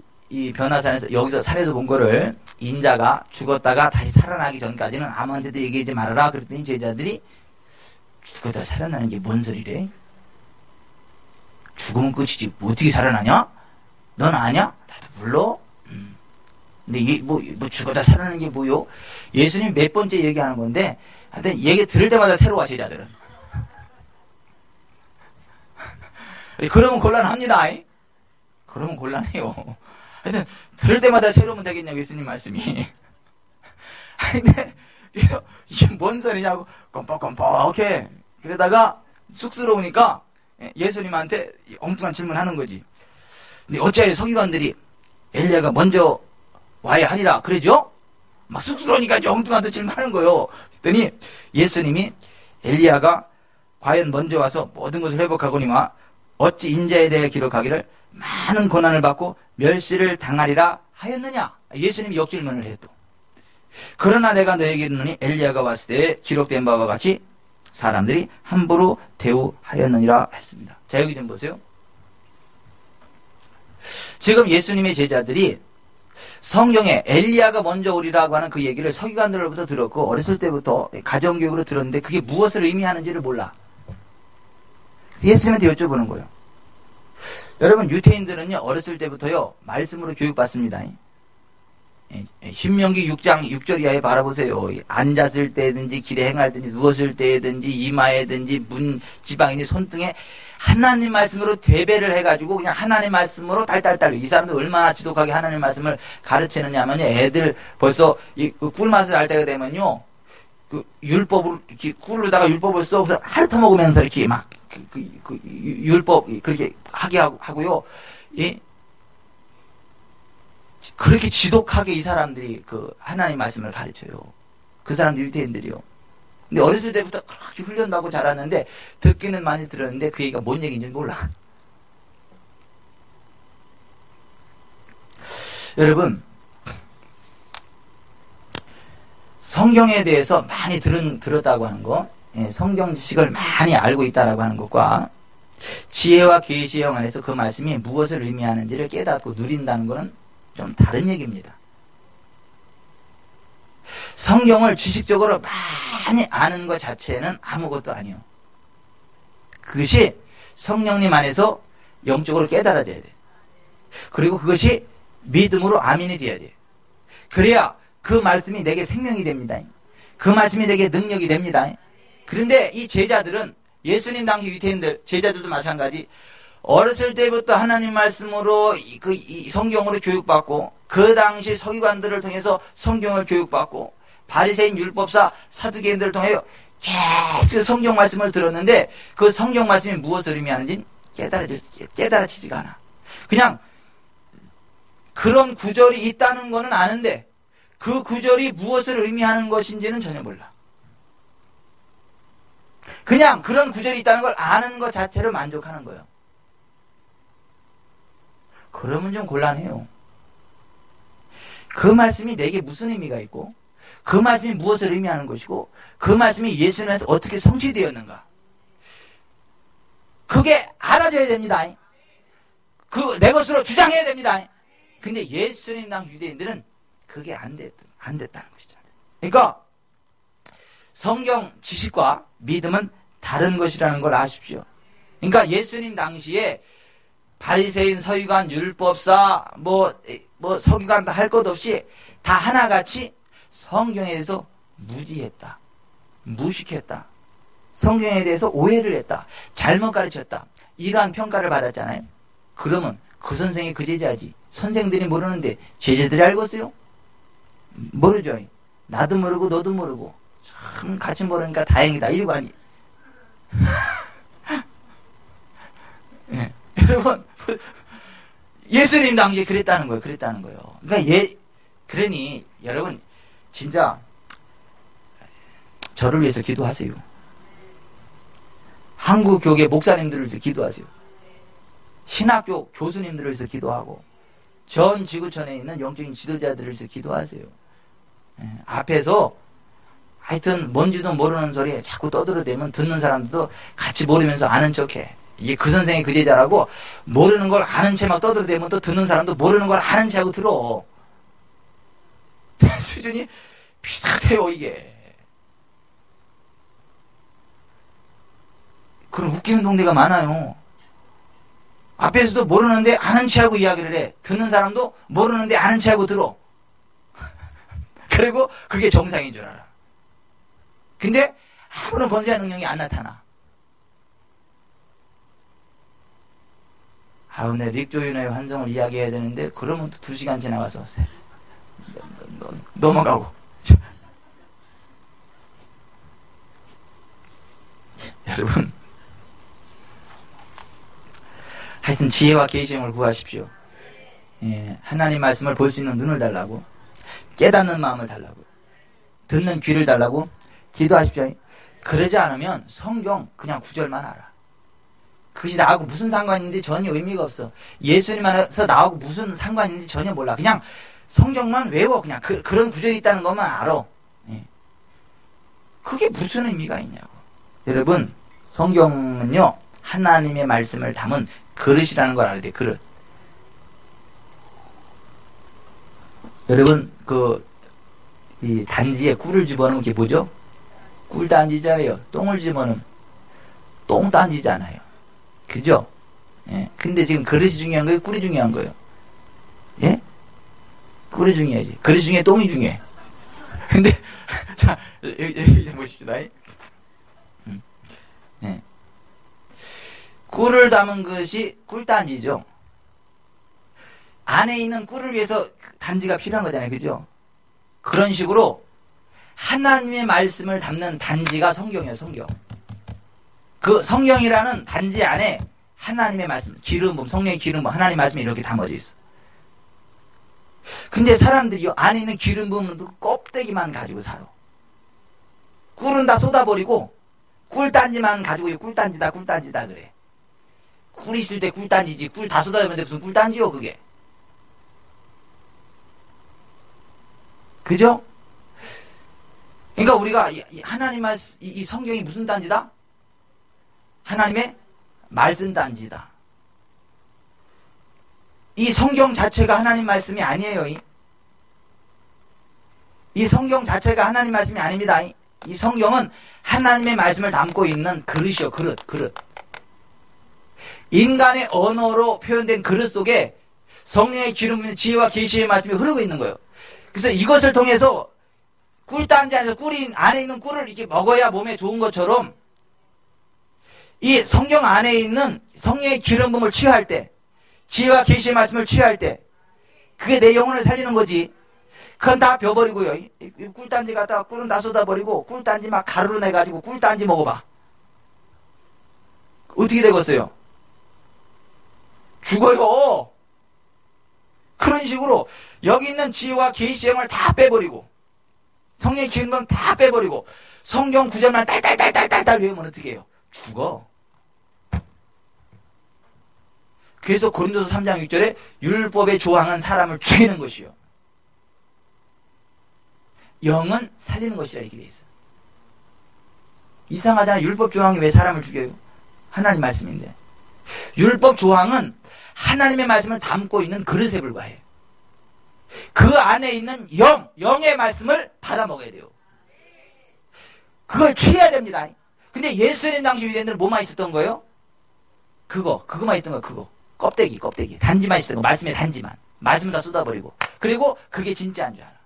변화산에서 여기서 산에서 본 거를 인자가 죽었다가 다시 살아나기 전까지는 아무한테도 얘기하지 말아라. 그랬더니 제자들이 죽었다 살아나는 게 뭔 소리래? 죽으면 끝이지. 뭐 어떻게 살아나냐? 넌 아냐? 나도 몰라. 근데 이게 뭐 죽었다 살아나는 게 뭐요? 예수님 몇 번째 얘기하는 건데 하여튼 얘기 들을 때마다 새로워 제자들은. 그러면 곤란합니다. 그러면 곤란해요. 하여튼 들을 때마다 새로우면 되겠냐고 예수님 말씀이. 근데 이게 뭔 소리냐고 껌뻑껌뻑해. 그러다가 쑥스러우니까 예수님한테 엉뚱한 질문하는 거지. 근데 어찌하여 서기관들이 엘리야가 먼저 와야 하리라 그러죠? 막 쑥스러우니까 엉뚱한 또 질문하는 거예요. 그랬더니 예수님이 엘리야가 과연 먼저 와서 모든 것을 회복하거니와 어찌 인자에 대해 기록하기를 많은 고난을 받고 멸시를 당하리라 하였느냐? 예수님이 역질문을 해도. 그러나 내가 너에게 이르노니 엘리야가 왔을 때에 기록된 바와 같이 사람들이 함부로 대우하였느니라 했습니다. 자, 여기 좀 보세요. 지금 예수님의 제자들이 성경에 엘리야가 먼저 오리라고 하는 그 얘기를 서기관들로부터 들었고 어렸을 때부터 가정교육으로 들었는데 그게 무엇을 의미하는지를 몰라. 예수님한테 여쭤보는 거예요. 여러분 유태인들은요 어렸을 때부터요 말씀으로 교육받습니다. 신명기 6장 6절 이하에 바라보세요. 앉았을 때든지 길에 행할 때든지 누웠을 때든지 이마에든지 문 지방이니 손등에 하나님 말씀으로 되배를 해가지고 그냥 하나님 말씀으로 달달달. 이 사람들 얼마나 지독하게 하나님 말씀을 가르치느냐 하면요 애들 벌써 이 꿀맛을 알 때가 되면요 그 율법을 이렇게 꿀로다가 율법을 쏘고서 핥아먹으면서 이렇게 막 율법 그렇게 하게 하고요. 예? 그렇게 지독하게 이 사람들이 그 하나님 말씀을 가르쳐요. 그 사람들 유대인들이요. 근데 어렸을 때부터 그렇게 훈련하고 자랐는데 듣기는 많이 들었는데 그 얘기가 뭔 얘기인지 몰라. 여러분 성경에 대해서 많이 들었다고 하는 거, 성경 지식을 많이 알고 있다라고 하는 것과 지혜와 계시의 영 안에서 그 말씀이 무엇을 의미하는지를 깨닫고 누린다는 것은 좀 다른 얘기입니다. 성경을 지식적으로 많이 아는 것 자체는 아무것도 아니에요. 그것이 성령님 안에서 영적으로 깨달아져야 돼. 그리고 그것이 믿음으로 아멘이 돼야 돼. 그래야 그 말씀이 내게 생명이 됩니다. 그 말씀이 내게 능력이 됩니다. 그런데 이 제자들은 예수님 당시 유태인들, 제자들도 마찬가지 어렸을 때부터 하나님 말씀으로 이 성경으로 교육받고 그 당시 서기관들을 통해서 성경을 교육받고 바리새인 율법사 사두개인들을 통해 계속 성경 말씀을 들었는데 그 성경 말씀이 무엇을 의미하는지 깨달아지지가 않아. 그냥 그런 구절이 있다는 거는 아는데 그 구절이 무엇을 의미하는 것인지는 전혀 몰라. 그냥 그런 구절이 있다는 걸 아는 것 자체로 만족하는 거예요. 그러면 좀 곤란해요. 그 말씀이 내게 무슨 의미가 있고 그 말씀이 무엇을 의미하는 것이고 그 말씀이 예수님에서 어떻게 성취되었는가 그게 알아져야 됩니다. 내 것으로 주장해야 됩니다. 근데 예수님 당 유대인들은 그게 안 됐다는 것이죠. 그러니까 성경 지식과 믿음은 다른 것이라는 걸 아십시오. 그러니까 예수님 당시에 바리새인, 서기관, 율법사, 서기관 다 할 것 없이 다 하나같이 성경에 대해서 무지했다. 무식했다. 성경에 대해서 오해를 했다. 잘못 가르쳤다. 이러한 평가를 받았잖아요. 그러면 그 선생이 그 제자지. 선생들이 모르는데 제자들이 알겠어요? 모르죠. 나도 모르고 너도 모르고 참 같이 모르니까 다행이다. 이러고 아니. 예. 여러분 예수님 당시에 그랬다는 거예요. 그러니까 그러니 여러분 진짜 저를 위해서 기도하세요. 한국 교계 목사님들을 위해서 기도하세요. 신학교 교수님들을 위해서 기도하고 전 지구촌에 있는 영적인 지도자들을 위해서 기도하세요. 앞에서 하여튼 뭔지도 모르는 소리에 자꾸 떠들어대면 듣는 사람들도 같이 모르면서 아는 척해. 이게 그 선생이 그 제자라고 모르는 걸 아는 채 막 떠들어대면 또 듣는 사람도 모르는 걸 아는 채 하고 들어. 수준이 비슷해요 이게. 그런 웃기는 동네가 많아요. 앞에서도 모르는데 아는 체하고 이야기를 해. 듣는 사람도 모르는데 아는 체하고 들어. 그리고 그게 정상인 줄 알아. 근데 아무런 건재한 능력이 안 나타나. 오늘 릭조윤의 환성을 이야기해야 되는데 그러면 또 2시간 지나가서 넘어가고. 여러분 하여튼 지혜와 계시형을 구하십시오. 하나님 말씀을 볼 수 있는 눈을 달라고, 깨닫는 마음을 달라고, 듣는 귀를 달라고 기도하십시오. 그러지 않으면 성경 그냥 구절만 알아. 그것이 나하고 무슨 상관이 있는지 전혀 의미가 없어. 예수님 안에서 나하고 무슨 상관이 있는지 전혀 몰라. 그냥 성경만 외워. 그냥 그런 구절이 있다는 것만 알아. 그게 무슨 의미가 있냐고. 여러분 성경은요 하나님의 말씀을 담은 그릇이라는 걸 알아야 돼. 그릇. 여러분 이 단지에 꿀을 집어넣으면 그게 뭐죠? 꿀단지잖아요. 똥을 집어넣으면 똥단지잖아요. 그죠? 근데 지금 그릇이 중요한 거예요? 꿀이 중요한 거예요? 예? 꿀이 중요하지. 그릇 중에 똥이 중요해. 근데 자 여기 보십시다. 꿀을 담은 것이 꿀단지죠. 안에 있는 꿀을 위해서 단지가 필요한 거잖아요. 그죠? 그런 식으로 하나님의 말씀을 담는 단지가 성경이에요. 성경. 그 성경이라는 단지 안에 하나님의 말씀, 기름부음, 성령의 기름부음, 하나님의 말씀이 이렇게 담아져 있어. 근데 사람들이 안에 있는 기름부음은 껍데기만 가지고 살아. 꿀은 다 쏟아버리고 꿀단지만 가지고 꿀단지다 그래. 꿀 있을 때 꿀단지지 꿀 다 쏟아내는데 무슨 꿀단지요 그게. 그죠? 그러니까 우리가 하나님 말씀, 이 성경이 무슨 단지다? 하나님의 말씀 단지다. 이 성경 자체가 하나님 말씀이 아니에요. 이 성경 자체가 하나님 말씀이 아닙니다. 이 성경은 하나님의 말씀을 담고 있는 그릇이요. 그릇. 인간의 언어로 표현된 그릇 속에 성령의 기름 있는 지혜와 계시의 말씀이 흐르고 있는 거예요. 그래서 이것을 통해서 꿀단지 안에서 꿀이 안에 있는 꿀을 이렇게 먹어야 몸에 좋은 것처럼 이 성경 안에 있는 성령의 기름 부음을 취할 때, 지혜와 계시의 말씀을 취할 때 그게 내 영혼을 살리는 거지. 그건 다 벼버리고요. 꿀단지 갖다가 꿀은 다 쏟아버리고 꿀단지 막 가루로 내가지고 꿀단지 먹어봐. 어떻게 되겠어요? 죽어요. 그런 식으로 여기 있는 지혜와 계시의 영을 다 빼버리고 성령의 기름은 다 빼버리고 성경 구절만 딸딸딸딸딸 외우면 어떻게 해요? 죽어. 그래서 고린도서 3장 6절에 율법의 조항은 사람을 죽이는 것이요 영은 살리는 것이라 이렇게 돼 있어. 이상하잖아요. 율법 조항이 왜 사람을 죽여요? 하나님 말씀인데. 율법 조항은 하나님의 말씀을 담고 있는 그릇에 불과해요. 그 안에 있는 영의 말씀을 받아 먹어야 돼요. 그걸 취해야 됩니다. 근데 예수님 당시 유대인들은 뭐만 있었던 거예요? 그거만 있던 거, 그거. 껍데기. 단지만 있었던 거, 말씀의 단지만. 말씀을 다 쏟아버리고. 그리고 그게 진짜인 줄 알아.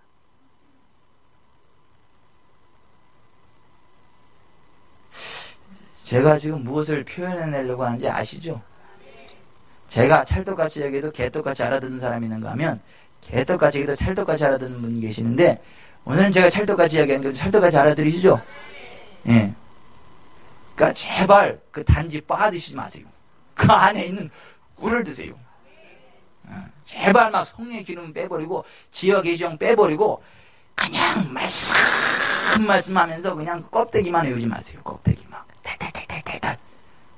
제가 지금 무엇을 표현해내려고 하는지 아시죠? 제가 찰떡같이 얘기해도 개떡같이 알아듣는 사람이 있는가 하면 개떡같이 얘기해도 찰떡같이 알아듣는 분이 계시는데 오늘은 제가 찰떡같이 이야기하는 게 찰떡같이 알아들으시죠? 예. 그러니까 제발 그 단지 빠드시지 마세요. 그 안에 있는 꿀을 드세요. 제발 막 성령의 기름 빼버리고 지혜와 계시형 빼버리고 그냥 말씀하면서 그냥 껍데기만 외우지 마세요. 껍데기 막 달달달달달달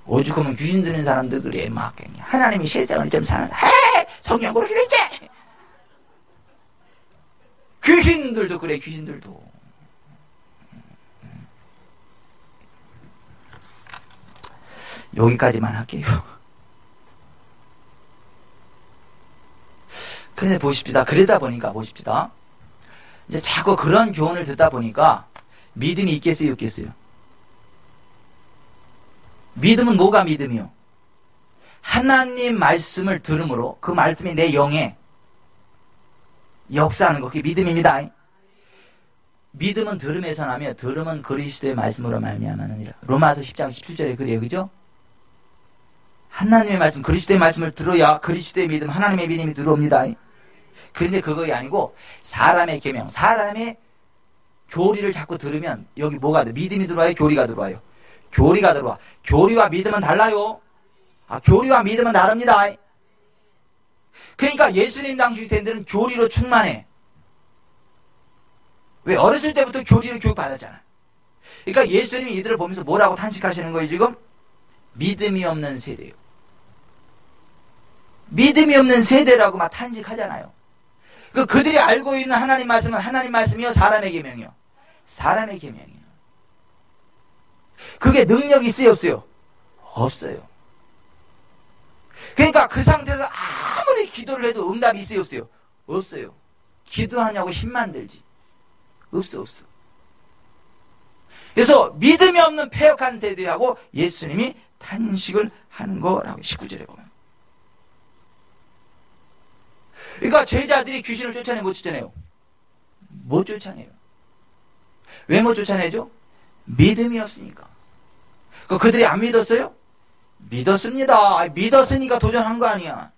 오죽하면 귀신 들린 사람들 그래. 막 하나님이 세상을 좀 사는 헤 성경 그렇게 됐지. 귀신들도 그래. 귀신들도. 여기까지만 할게요. 근데 보십시다. 그러다 보니까 보십시다. 이제 자꾸 그런 교훈을 듣다 보니까 믿음이 있겠어요, 없겠어요? 믿음은 뭐가 믿음이요? 하나님 말씀을 들음으로 그 말씀이 내 영에 역사하는 거, 그게 믿음입니다. 믿음은 들음에서 나며 들음은 그리스도의 말씀으로 말미암았느니라. 로마서 10장 17절에 그래요, 그죠? 하나님의 말씀, 그리스도의 말씀을 들어야 그리스도의 믿음, 하나님의 믿음이 들어옵니다. 그런데 그것이 아니고 사람의 계명, 사람의 교리를 자꾸 들으면 여기 뭐가 돼? 믿음이 들어와요? 교리가 들어와요? 교리가 들어와. 교리와 믿음은 달라요. 교리와 믿음은 다릅니다. 그러니까 예수님 당시 유대인들은 교리로 충만해. 왜? 어렸을 때부터 교리로 교육받았잖아. 그러니까 예수님이 이들을 보면서 뭐라고 탄식하시는 거예요, 지금? 믿음이 없는 세대요. 믿음이 없는 세대라고 막 탄식하잖아요. 그들이 알고 있는 하나님 말씀은 하나님 말씀이요, 사람의 계명이요. 사람의 계명이요. 그게 능력이 있어요, 없어요? 없어요. 그러니까 그 상태에서 아무리 기도를 해도 응답이 있어요, 없어요? 없어요. 기도하냐고 힘만 들지. 없어. 그래서 믿음이 없는 패역한 세대하고 예수님이 탄식을 하는 거라고 19절에 보면. 그러니까 제자들이 귀신을 쫓아내요, 못 쫓아내요? 못 쫓아내요. 왜 못 쫓아내죠? 믿음이 없으니까. 그들이 안 믿었어요? 믿었습니다. 믿었으니까 도전한 거 아니야.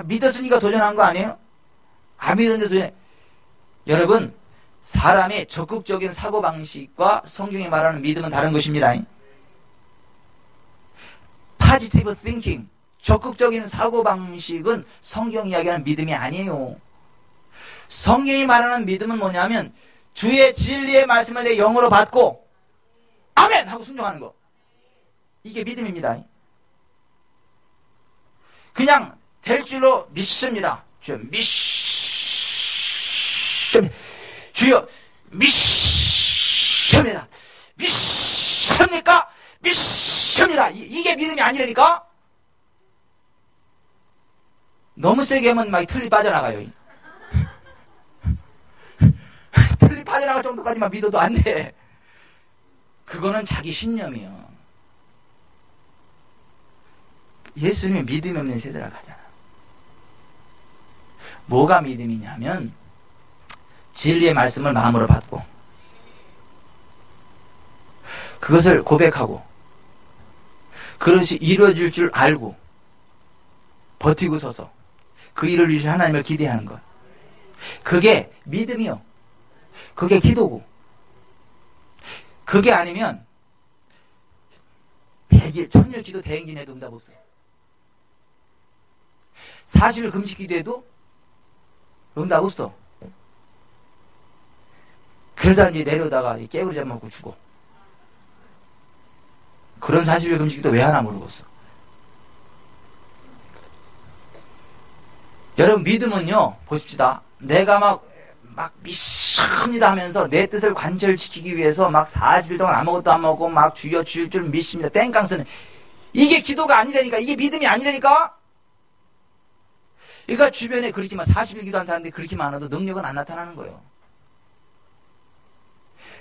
믿었으니까 도전한 거 아니에요? 안 믿었는데 도전해. 여러분, 사람의 적극적인 사고방식과 성경이 말하는 믿음은 다른 것입니다. Positive thinking, 적극적인 사고방식은 성경 이야기하는 믿음이 아니에요. 성경이 말하는 믿음은 뭐냐면 주의 진리의 말씀을 내 영으로 받고 아멘! 하고 순종하는 거. 이게 믿음입니다. 그냥 될 줄로 믿습니다. 주여 주여 믿습니다. 믿습니까? 믿습니다. 이게 믿음이 아니라니까? 너무 세게 하면 막 틀리 빠져나가요. 틀리 빠져나갈 정도까지만 믿어도 안 돼. 그거는 자기 신념이요. 예수님이 믿음이 없는 세대라고 하잖아. 뭐가 믿음이냐면 진리의 말씀을 마음으로 받고 그것을 고백하고 그것이 이루어질 줄 알고 버티고 서서 그 일을 이루신 하나님을 기대하는 것. 그게 믿음이요. 그게 기도고. 그게 아니면 100일, 1000일 기도 대행진 해도 응답 없어. 40일 금식 기도해도 응답 없어. 그러다 이제 내려다가 깨구리 잡아먹고 죽어. 그런 40일 금식 기도 왜 하나 모르겠어. 여러분, 믿음은요, 보십시다. 내가 막 믿습니다 하면서 내 뜻을 관철시키기 위해서 막 40일 동안 아무것도 안 먹고 막 주여 주일 줄 믿습니다. 땡깡 쓰는. 이게 기도가 아니라니까. 이게 믿음이 아니라니까. 그러니까 주변에 그렇게만 40일 기도한 사람들이 그렇게 많아도 능력은 안 나타나는 거예요.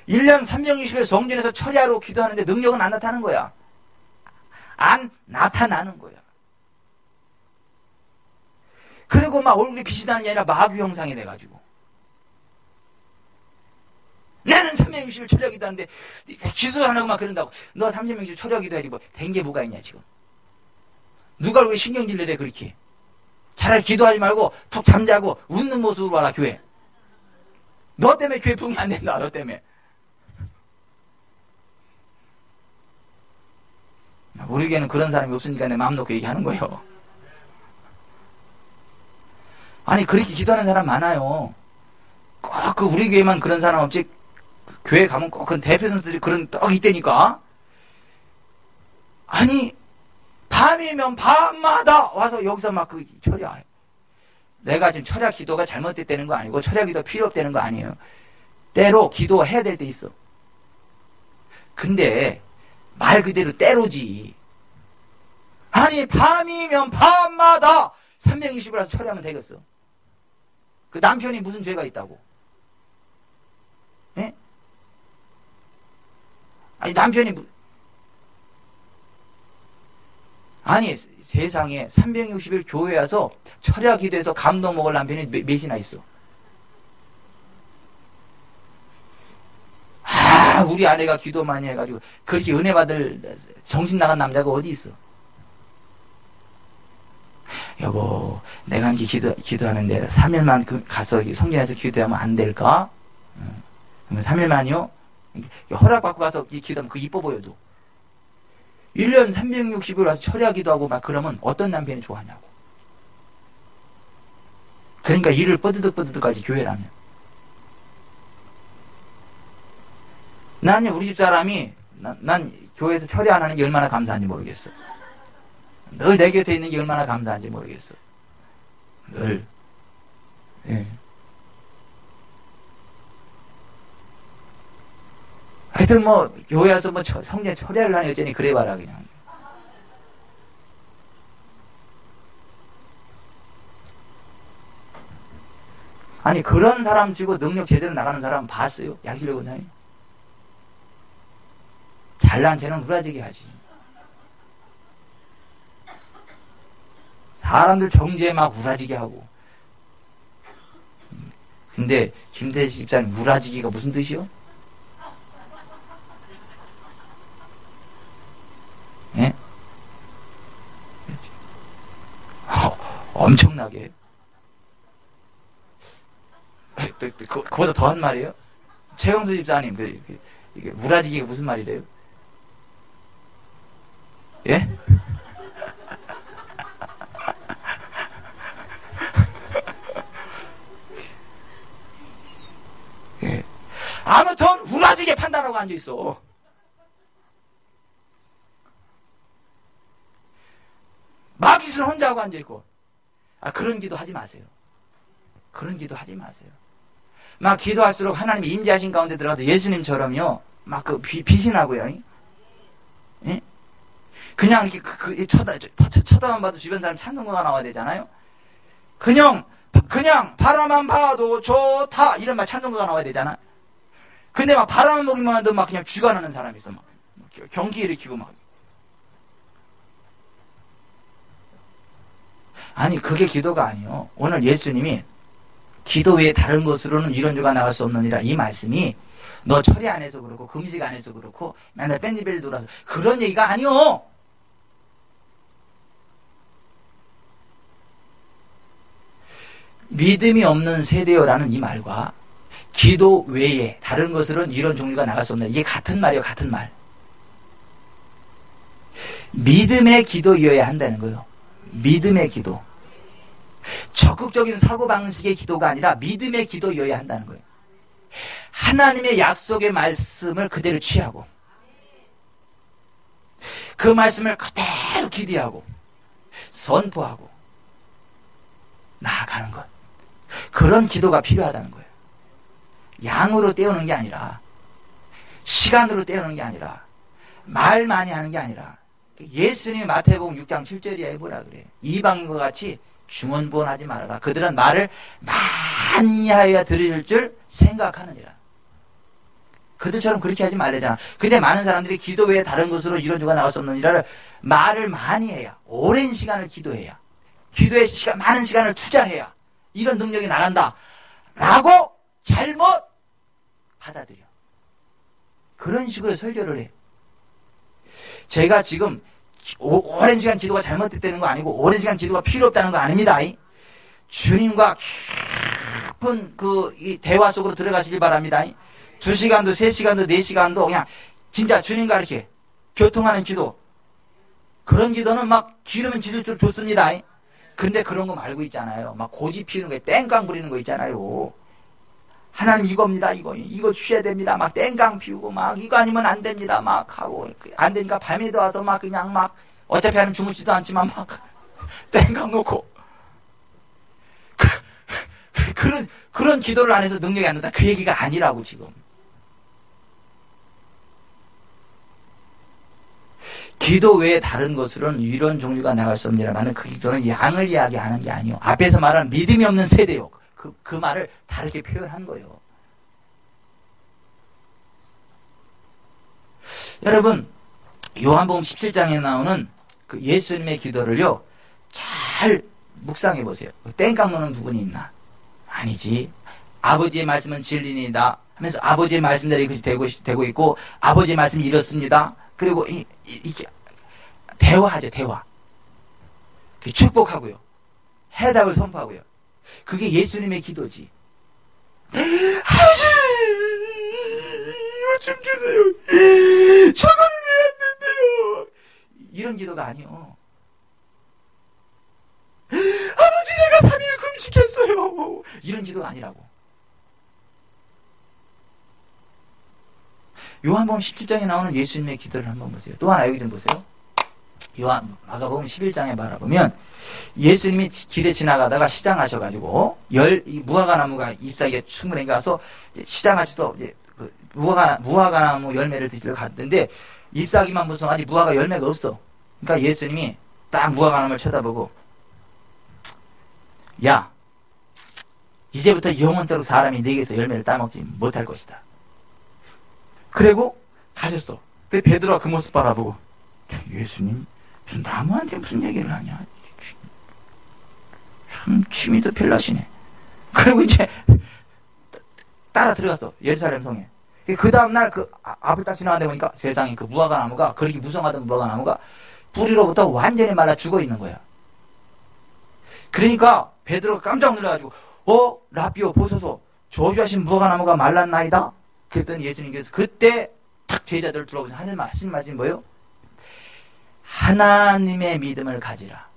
1년 360일 성전에서 철야로 기도하는데 능력은 안 나타나는 거야. 안 나타나는 거야. 그리고 막 얼굴이 빛이 나는 게 아니라 마귀 형상이 돼가지고. 나는 360일 철야 기도하는데 기도 안 하고 막 그런다고. 너 360일 철야 기도하지 뭐 된 게 뭐가 있냐 지금. 누가 왜 신경질내래 그렇게. 차라리 기도하지 말고 푹 잠자고 웃는 모습으로 와라 교회. 너 때문에 교회 붕이 안 된다. 너 때문에. 우리 교회는 그런 사람이 없으니까 내 마음 놓고 얘기하는 거예요. 아니 그렇게 기도하는 사람 많아요. 꼭 그 우리 교회만 그런 사람 없지. 그 교회 가면 꼭 그런 대표 선수들이 그런 떡 있다니까. 아니, 밤이면 밤마다 와서 여기서 막 그 철야. 내가 지금 철야 기도가 잘못됐다는 거 아니고 철야 기도 필요 없다는 거 아니에요. 때로 기도해야 될 때 있어. 근데 말 그대로 때로지. 아니, 밤이면 밤마다 360일 철야하면 되겠어. 그 남편이 무슨 죄가 있다고? 예? 아니, 남편이 아니, 세상에 360일 교회 와서 철야 기도해서 감동 먹을 남편이 몇이나 있어. 우리 아내가 기도 많이 해가지고 그렇게 은혜 받을 정신 나간 남자가 어디 있어? 여보, 내가 이렇게 기도하는데 3일만 가서 성전에서 기도하면 안 될까? 그러면 3일만이요? 허락받고 가서 기도하면 그 이뻐 보여도 1년 360일 와서 철야 기도하고 막 그러면 어떤 남편이 좋아하냐고. 그러니까 일을 뻗드득까지 교회라면. 난 우리 집 사람이 난 교회에서 철야 안 하는 게 얼마나 감사한지 모르겠어. 늘 내 곁에 있는 게 얼마나 감사한지 모르겠어. 늘. 예. 하여튼 뭐 교회 와서 뭐 성전 철야를 하니 어쩌니 그래 봐라 그냥. 아니 그런 사람 치고 능력 제대로 나가는 사람 봤어요? 양실력 원사님? 잘난 쟤는 우라지게 하지. 사람들 정죄에 막 우라지게 하고. 근데 김대식 집사님 우라지기가 무슨 뜻이요? 예? 엄청나게. 그보다 더한 말이에요? 최영수 집사님, 이게 우라지기가 무슨 말이래요? 예? 예. 아무튼 우라지게 판단하고 앉아있어. 마귀는 혼자 하고 앉아있고. 그런 기도 하지 마세요. 그런 기도 하지 마세요. 막 기도할수록 하나님이 임재하신 가운데 들어가서 예수님처럼요, 막 빛이 나고요. 예? 그냥 이렇게 쳐다만 봐도 주변 사람 찬송가가 나와야 되잖아요. 그냥 바라만 봐도 좋다 이런 말 찬송가가 나와야 되잖아. 근데 막 바라만 보기만 해도 막 그냥 쥐가 나는 사람이 있어. 막 경기 일으키고 막. 아니 그게 기도가 아니요. 오늘 예수님이 기도 외에 다른 것으로는 이런 주가 나갈 수 없느니라 이 말씀이 너 철야 안 해서 그렇고 금식 안 해서 그렇고 맨날 뺀지벨 돌아서 그런 얘기가 아니요. 믿음이 없는 세대요라는 이 말과 기도 외에 다른 것으로는 이런 종류가 나갈 수 없는 이게 같은 말이에요. 같은 말. 믿음의 기도이어야 한다는 거예요. 믿음의 기도. 적극적인 사고방식의 기도가 아니라 믿음의 기도이어야 한다는 거예요. 하나님의 약속의 말씀을 그대로 취하고 그 말씀을 그대로 기대하고 선포하고 나아가는 것. 그런 기도가 필요하다는 거예요. 양으로 때우는 게 아니라 시간으로 때우는 게 아니라 말 많이 하는 게 아니라 예수님이 마태복음 6장 7절이야 뭐라 그래. 이방인과 같이 중언부언하지 말아라. 그들은 말을 많이 하여야 들으실 줄 생각하느니라. 그들처럼 그렇게 하지 말래잖아. 근데 많은 사람들이 기도 외에 다른 것으로 이런 주가 나갈 수 없느니라 말을 많이 해야 오랜 시간을 기도해야 기도에 많은 시간을 투자해야 이런 능력이 나간다 라고 잘못 받아들여. 그런 식으로 설교를 해. 제가 지금 오랜 시간 기도가 잘못됐다는 거 아니고 오랜 시간 기도가 필요 없다는 거 아닙니다. 주님과 깊은 이 대화 속으로 들어가시길 바랍니다. 2시간도 3시간도 4시간도 그냥 진짜 주님과 이렇게 교통하는 기도. 그런 기도는 막 기르면 기도좀 좋습니다. 근데 그런 거 말고 있잖아요. 막 고집 피우는 거, 땡깡 부리는 거 있잖아요. 하나님 이겁니다. 이거 주셔야 됩니다. 막 땡깡 피우고 막 이거 아니면 안 됩니다. 막 하고 안 되니까 밤에도 와서 막 그냥 막 어차피 하는 주무지도 않지만 막 땡깡 놓고 그런 기도를 안 해서 능력이 안 난다. 그 얘기가 아니라고 지금. 기도 외에 다른 것으로는 이런 종류가 나갈 수 없느냐라는 그 기도는 양을 이야기하는 게 아니요. 앞에서 말한 믿음이 없는 세대요. 그 말을 다르게 표현한 거예요. 여러분, 요한복음 17장에 나오는 그 예수님의 기도를요, 잘 묵상해 보세요. 땡깡 노는 부분이 있나? 아니지. 아버지의 말씀은 진리니다 하면서 아버지의 말씀대로 이것이 되고 있고, 아버지의 말씀이 이렇습니다. 그리고 이렇게 대화하죠, 대화. 축복하고요. 해답을 선포하고요. 그게 예수님의 기도지. 아버지, 이거 좀 주세요. 저거를 왜 안 된대요? 이런 기도가 아니요. 아버지, 내가 3일 금식했어요. 이런 기도가 아니라고. 요한복음 17장에 나오는 예수님의 기도를 한번 보세요. 또 하나 여기 좀 보세요. 마가복음 11장에 바라보면 예수님이 길에 지나가다가 시장하셔가지고 무화과나무가 잎사귀에 충분히 가서 시장하셔서 이제 무화과나무 열매를 드시러 갔는데 잎사귀만 무성하지 무화과 열매가 없어. 그러니까 예수님이 딱 무화과나무를 쳐다보고, 야, 이제부터 영원토록 사람이 내게서 열매를 따먹지 못할 것이다. 그리고 가셨어. 근데 베드로가 그 모습 바라보고, 예수님 무슨 나무한테 무슨 얘기를 하냐, 참 취미도 별나시네. 그리고 이제 따라 들어갔어, 예루살렘 성에. 그 다음날 그 앞을 딱 지나가는데 보니까 세상에 그 무화과 나무가, 그렇게 무성하던 무화과 나무가 뿌리로부터 완전히 말라 죽어 있는 거야. 그러니까 베드로가 깜짝 놀라가지고, 라비오 보소서, 저주하신 무화과 나무가 말랐나이다. 그랬더니 예수님께서 그때 탁 제자들을 둘러보시고 하신 말씀이 뭐예요? 하나님의 믿음을 가지라.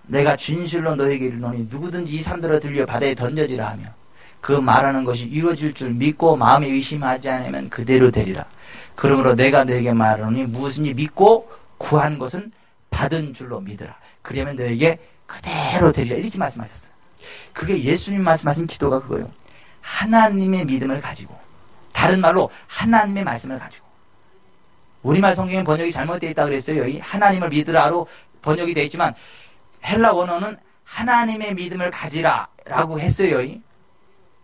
내가 진실로 너에게 이르노니 누구든지 이 산들을 들려 바다에 던져지라 하며 그 말하는 것이 이루어질 줄 믿고 마음에 의심하지 않으면 그대로 되리라. 그러므로 내가 너에게 말하노니 무엇인지 믿고 구한 것은 받은 줄로 믿으라. 그러면 너에게 그대로 되리라. 이렇게 말씀하셨어요. 그게 예수님 말씀하신 기도가 그거예요. 하나님의 믿음을 가지고, 다른 말로 하나님의 말씀을 가지고. 우리말 성경에 번역이 잘못되어 있다고 그랬어요. 여기 하나님을 믿으라로 번역이 되어 있지만 헬라 원어는 하나님의 믿음을 가지라 라고 했어요.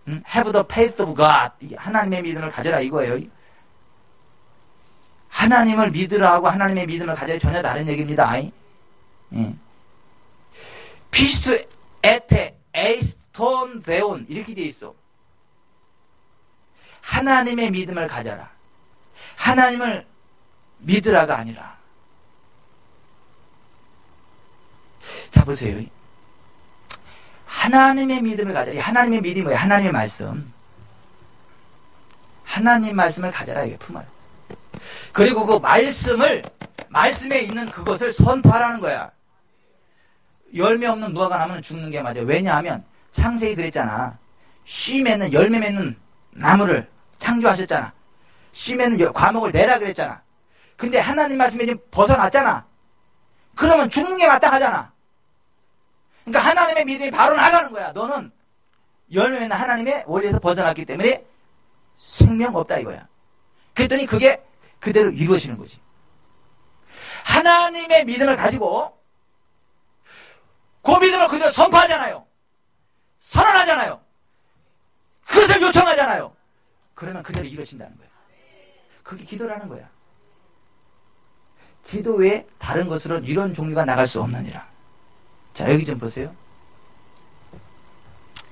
Have the faith of God. 하나님의 믿음을 가져라 이거예요. 하나님을 믿으라 하고 하나님의 믿음을 가져야 전혀 다른 얘기입니다. 피스트 에테 에이스톤 데온 이렇게 되어 있어. 하나님의 믿음을 가져라. 하나님을 믿으라가 아니라. 자, 보세요. 하나님의 믿음을 가져라. 하나님의 믿음이 뭐예요? 하나님의 말씀. 하나님 말씀을 가져라. 이게 품어라. 그리고 그 말씀에 있는 그것을 선포하라는 거야. 열매 없는 무화과 나무는 죽는 게 맞아요. 왜냐하면 창세기 그랬잖아. 씨 맺는, 열매 맺는 나무를 창조하셨잖아. 씨 맺는 과목을 내라 그랬잖아. 근데 하나님 말씀에 지금 벗어났잖아. 그러면 죽는 게 마땅하잖아. 그러니까 하나님의 믿음이 바로 나가는 거야. 너는 열매 맺는 하나님의 원리에서 벗어났기 때문에 생명 없다 이거야. 그랬더니 그게 그대로 이루어지는 거지. 하나님의 믿음을 가지고 그 믿음을 그대로 선포하잖아요. 선언하잖아요. 그것을 요청하잖아요. 그러면 그대로 이루어진다는 거야. 그게 기도라는 거야. 기도 외에 다른 것으로는 이런 종류가 나갈 수 없느니라. 자, 여기 좀 보세요.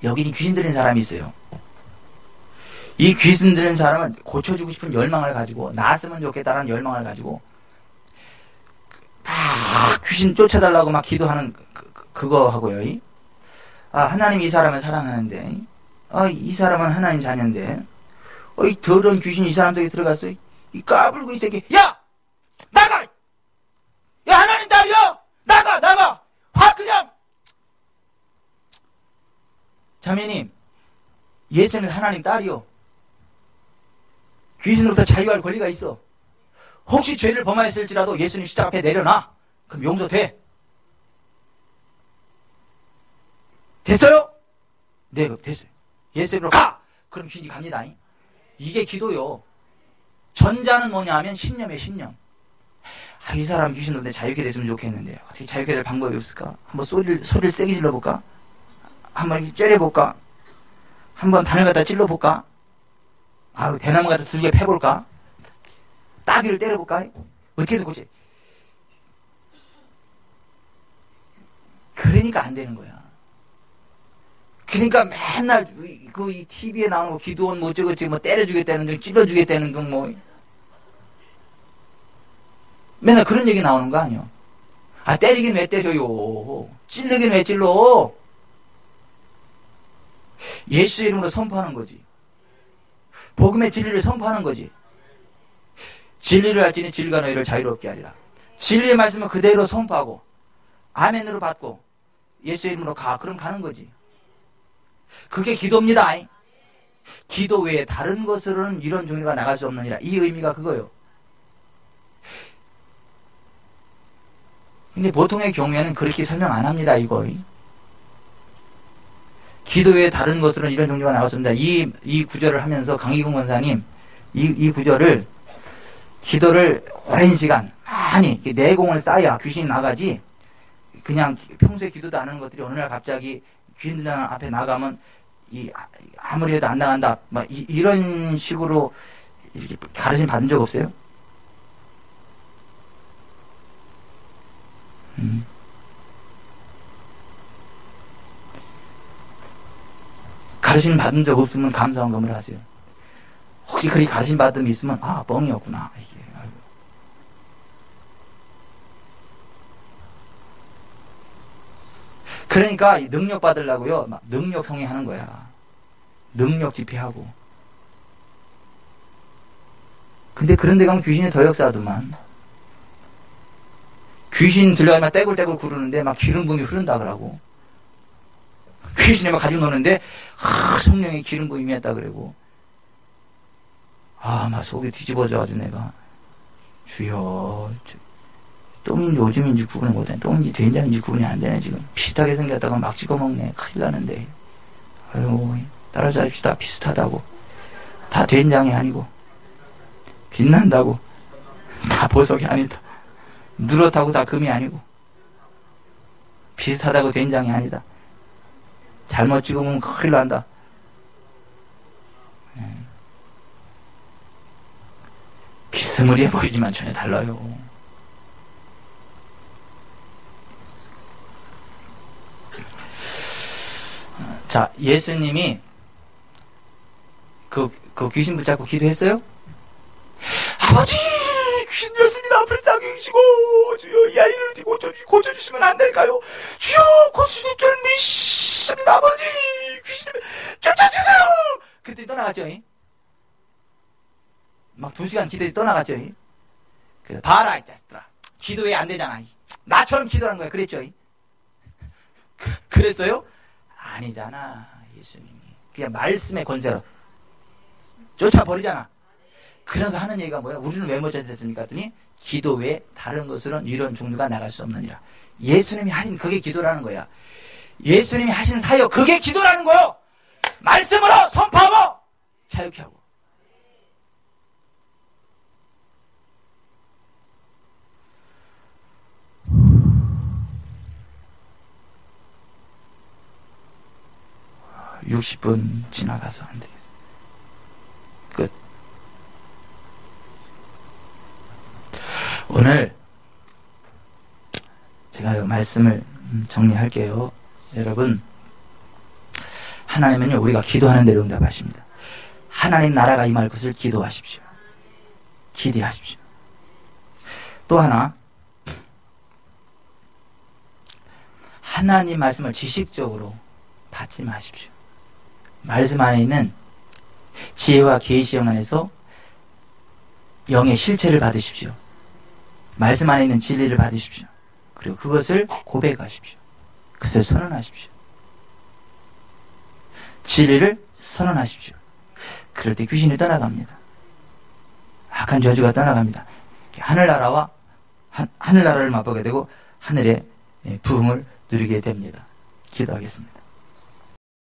여기는 귀신 들린 사람이 있어요. 이 귀신 들린 사람을 고쳐주고 싶은 열망을 가지고, 나았으면 좋겠다라는 열망을 가지고 막 귀신 쫓아달라고 막 기도하는 그거 하고요. 하나님 이 사람을 사랑하는데, 이 사람은 하나님 자녀인데, 이 더러운 귀신 이 사람 속에 들어갔어. 이 까불고 이 새끼, 야! 나가! 야, 하나님 딸이야! 나가! 확 그냥! 자매님, 예수는 하나님 딸이요. 귀신으로부터 자유할 권리가 있어. 혹시 죄를 범하였을지라도 예수님 십자가 앞에 내려놔. 그럼 용서돼. 됐어요? 네, 그럼 됐어요. 예수님으로 가! 그럼 귀신이 갑니다. 이게 기도요. 전자는 뭐냐 하면 신념이에요, 신념. 아, 이 사람 귀신으로 자유케 됐으면 좋겠는데 어떻게 자유케 될 방법이 없을까? 한번 소리를 세게 질러볼까? 한번 이렇게 째려볼까? 한번 바늘 갖다 찔러볼까? 아유, 대나무 갖다 두개 패볼까? 따귀를 때려볼까? 어떻게 듣고지? 그러니까 안 되는 거야. 그러니까 맨날 이 TV에 나오는 거 기도원 뭐 어쩌고저쩌고 뭐 때려주겠다는 둥 찔러주겠다는 둥 뭐 맨날 그런 얘기 나오는 거 아니야. 아, 때리긴 왜 때려요? 찔르긴 왜 찔러? 예수의 이름으로 선포하는 거지. 복음의 진리를 선포하는 거지. 진리를 알지니 진리가 너희를 자유롭게 하리라. 진리의 말씀을 그대로 선포하고 아멘으로 받고 예수의 이름으로 가. 그럼 가는 거지. 그게 기도입니다. 기도 외에 다른 것으로는 이런 종류가 나갈 수 없느니라. 이 의미가 그거예요. 근데 보통의 경우에는 그렇게 설명 안 합니다. 이거. 기도 외에 다른 것으로는 이런 종류가 나갈 수 없습니다. 이 구절을 하면서 강희궁 권사님 이 구절을 기도를 오랜 시간 많이 내공을 쌓아야 귀신이 나가지, 그냥 평소에 기도도 안 하는 것들이 어느 날 갑자기 귀신들 앞에 나가면 아무리 해도 안 나간다 막 이런 식으로 이렇게 가르침 받은 적 없어요? 가르침 받은 적 없으면 감사한 검을 하세요. 혹시 그리 가르침 받은 게 있으면 뻥이었구나. 그러니까 능력 받으려고요, 막 능력 성행하는 거야. 능력 집회하고. 근데 그런 데 가면 귀신이 더 역사하더만. 귀신 들려가면 떼굴떼굴 구르는데 막 기름 부음이 흐른다 그러고, 귀신이 막 가지고 노는데 성령의 기름 부음이 임했다 그러고, 막 속이 뒤집어져 가지고 내가 주여, 똥인지 오줌인지 구분을 못해. 똥인지 된장인지 구분이 안 되네. 지금 비슷하게 생겼다가 막 찍어먹네. 큰일 나는데. 아유, 따라잡시다. 비슷하다고. 다 된장이 아니고 빛난다고 다 보석이 아니다. 누렇다고 다 금이 아니고 비슷하다고 된장이 아니다. 잘못 찍으면 큰일 난다. 비스무리해 보이지만 전혀 달라요. 자, 예수님이 그 귀신 붙잡고 기도했어요? 아버지, 귀신 들렸습니다. 불쌍히 계시고 주여 이 아이를 고쳐주시면 안 될까요? 주여 고칠 줄 믿습니다. 아버지, 귀신 쫓아주세요. 그때 떠나갔죠. 막 2시간 기도에 떠나갔죠. 그래서 봐라 이 자식들아, 기도에 안 되잖아. 나처럼 기도하는 거야. 그랬죠. 그랬어요? 아니잖아. 예수님이 그냥 말씀의 권세로 쫓아버리잖아. 그래서 하는 얘기가 뭐야? 우리는 왜 못 쫓아냈습니까? 했더니 기도 외에 다른 것으로는 이런 종류가 나갈 수 없느니라. 예수님이 하신 그게 기도라는 거야. 예수님이 하신 사역 그게 기도라는 거요. 말씀으로 선포하고 자유케 하고. 후 60분 지나가서 안 되겠어. 끝. 오늘 제가 말씀을 정리할게요. 여러분, 하나님은요, 우리가 기도하는 대로 응답하십니다. 하나님 나라가 임할 것을 기도하십시오. 기대하십시오. 또 하나, 하나님 말씀을 지식적으로 받지 마십시오. 말씀 안에 있는 지혜와 계시형 안에서 영의 실체를 받으십시오. 말씀 안에 있는 진리를 받으십시오. 그리고 그것을 고백하십시오. 그것을 선언하십시오. 진리를 선언하십시오. 그럴 때 귀신이 떠나갑니다. 악한 저주가 떠나갑니다. 하늘나라와 하늘나라를 맛보게 되고 하늘의 부흥을 누리게 됩니다. 기도하겠습니다.